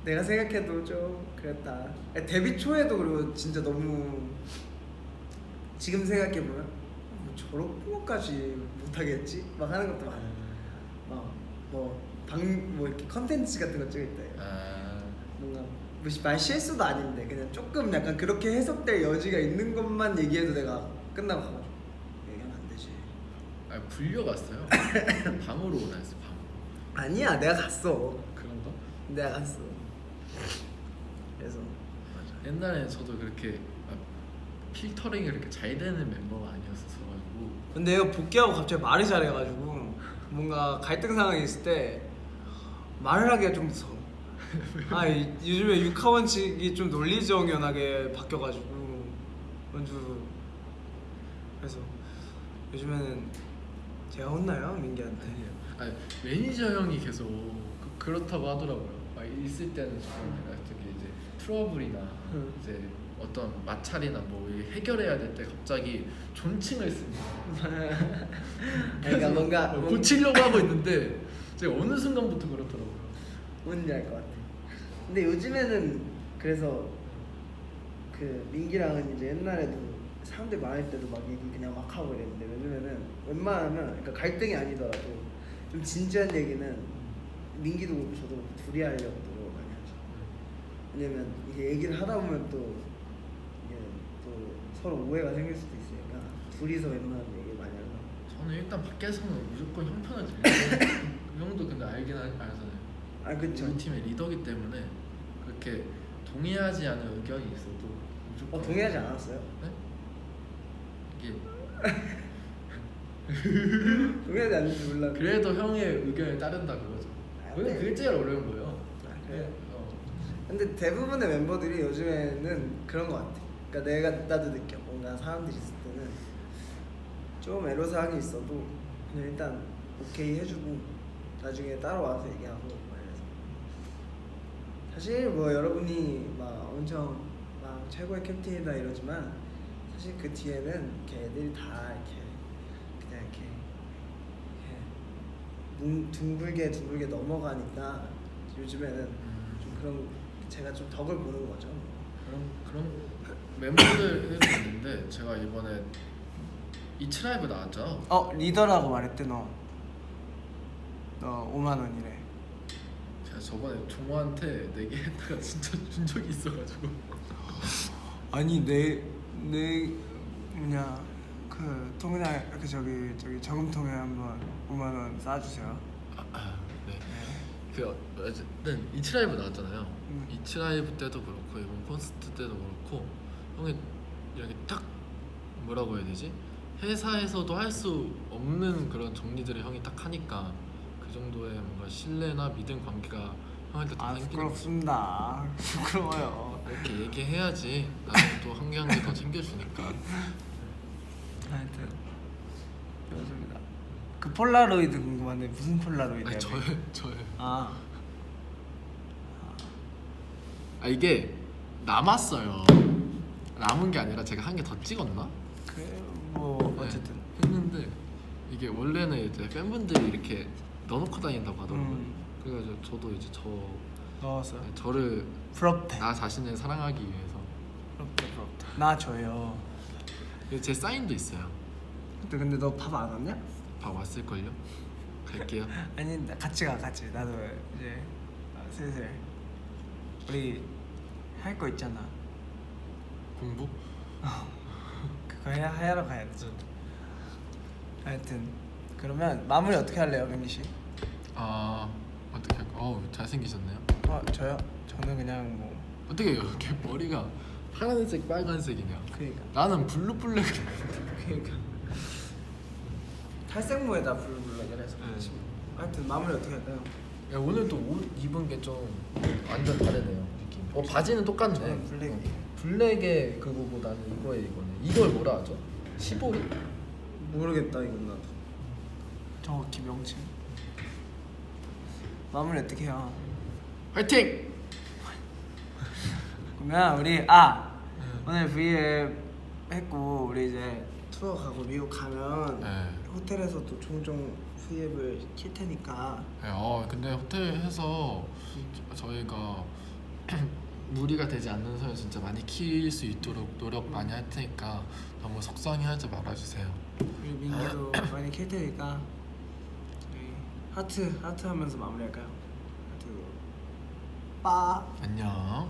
내가 생각해도 좀 그랬다. 데뷔 초에도 그리고 진짜 너무 지금 생각해 보면 뭐 저런 것까지 못하겠지 막 하는 것도 많아. 뭐 이렇게 컨텐츠 같은 거 찍을 때 뭔가 말 실수도 아닌데 그냥 조금 약간 그렇게 해석될 여지가 있는 것만 얘기해도 내가 끝나고 가가지고 얘기하면 안 되지. 불려갔어요. 방으로 오라 했어. 방. 아니야 내가 갔어. 그런가? 내가 갔어. 그래서 옛날에 저도 그렇게 막 필터링이 그렇게 잘 되는 멤버가 아니었어가지고. 근데 얘가 복귀하고 갑자기 말을 잘해가지고 뭔가 갈등 상황이 있을 때 말을 하기가 좀 무서워. 요즘에 육하원칙이 좀 논리정연하게 바뀌어가지고 원주. 그래서 요즘에는 제가 혼나요 민기한테. 아니 매니저 형이 계속 그렇다고 하더라고요. 있을 때는 저기 이제 트러블이나 이제 어떤 마찰이나 뭐 해결해야 될 때 갑자기 존칭을 씁니다. 그러니까 뭔가 고치려고 하고 있는데 제가 어느 순간부터 그렇더라고요. 뭔지 알 것 같아. 근데 요즘에는 그래서 그 민기랑은 이제 옛날에도 사람들 많을 때도 막 얘기 그냥 막 하고 이랬는데 요즘에는 웬만하면 그러니까 갈등이 아니더라도 좀 진지한 얘기는 민기도 그렇고 저도 그렇고 둘이 하려고 많이 하죠. 왜냐면 이게 얘기를 하다 보면 또 이게 또 서로 오해가 생길 수도 있으니까 둘이서 웬만하면 얘기 많이 하려고. 저는 일단 밖에서는 무조건 형 편을 들고 그 형도 근데 알잖아요. 아 그쵸. 우리 팀의 리더기 때문에 그렇게 동의하지 않은 의견이 있어도 무조건 동의하지 않았어요? 네? 이게 동의하지 않는지 몰라. 그래도 형의 의견에 따른다 그거죠. 왜냐면 그게 제일 어려운 거예요. 그래요? 어. 근데 대부분의 멤버들이 요즘에는 그런 것 같아. 그러니까 나도 느껴. 뭔가 사람들이 있을 때는 좀 애로사항이 있어도 그냥 일단 오케이 해주고 나중에 따라와서 얘기하고 막 이래서. 사실 뭐 여러분이 막 엄청 막 최고의 캡틴이다 이러지만 사실 그 뒤에는 이렇게 애들이 다 이렇게 그냥 이렇게 둥글게 넘어가니까 요즘에는 좀 그런 제가 좀 덕을 보는 거죠. 그런 멤버들이 있는데 제가 이번에 이츠라이브 나왔죠. 리더라고 말했대 너 5만 원이래. 제가 저번에 종호한테 내기 했다가 진짜 준 적이 있어가지고. 아니 내 뭐냐 그 통장 그 저기 저금통에 한번 5만 원 쏴주세요. 네. 그 어쨌든 이츠라이브 나왔잖아요. 음. 이츠라이브 때도 그렇고 이번 콘서트 때도 그렇고 형이 이렇게 딱 뭐라고 해야 되지? 회사에서도 할 수 없는 그런 정리들을 형이 딱 하니까 그 정도의 뭔가 신뢰나 믿음 관계가 형한테 더 생기는 거죠. 부끄럽습니다. 부끄러워요. 이렇게 얘기해야지 나중에 또 한 개 한 개 더 챙겨주니까. 하여튼 그렇습니다. 그 폴라로이드 궁금한데 무슨 폴라로이드야? 아니 저요. 아 이게 남았어요. 남은 게 아니라 제가 한 개 더 찍었나? 뭐 네, 어쨌든 했는데 이게 원래는 이제 팬분들이 이렇게 넣어놓고 다닌다고 하더라고요. 그래가지고 저도 이제 넣었어요. 저를 부럽대. 나 자신을 사랑하기 위해서 부럽대. 나 줘요. 제 사인도 있어요. 근데 너 밥 안 왔냐? 밥 왔을걸요? 갈게요. 아니 나 같이 가 같이. 나도 이제 슬슬 우리 할 거 있잖아. 공부? 그거 하러 가야 돼. 하여튼 그러면 마무리 어떻게 할래요, 민기 씨? 어떻게 할까? 잘생기셨네요. 저요? 저는 그냥 뭐 어떻게 이렇게 머리가 파란색 빨간색이냐? 그러니까 나는 블루블랙. 그러니까 탈색모에다 블루블랙을 해서 그렇지. 하여튼 마무리 어떻게 할까요? 야, 오늘 또 옷 입은 게 좀 완전 다르네요 느낌. 바지는 똑같네. 저는 블랙이에요. 블랙의 그거보다는 이거네. 이걸 뭐라 하죠? 시보리? 모르겠다 이건 나도. 정확히 명칭. 마무리 어떻게 해요? 화이팅! 그러면 우리 오늘 V앱 했고 우리 이제 투어 가고 미국 가면 네. 호텔에서 또 종종 V앱을 킬 테니까. 네, 근데 호텔에서 저희가 무리가 되지 않는 선을 진짜 많이 키울 수 있도록 노력 많이 할 테니까 너무 속상해하지 말아주세요. 우리 민기도 많이 킬 테니까 우리 하트 하면서 마무리할까요? 하트 빠. 안녕.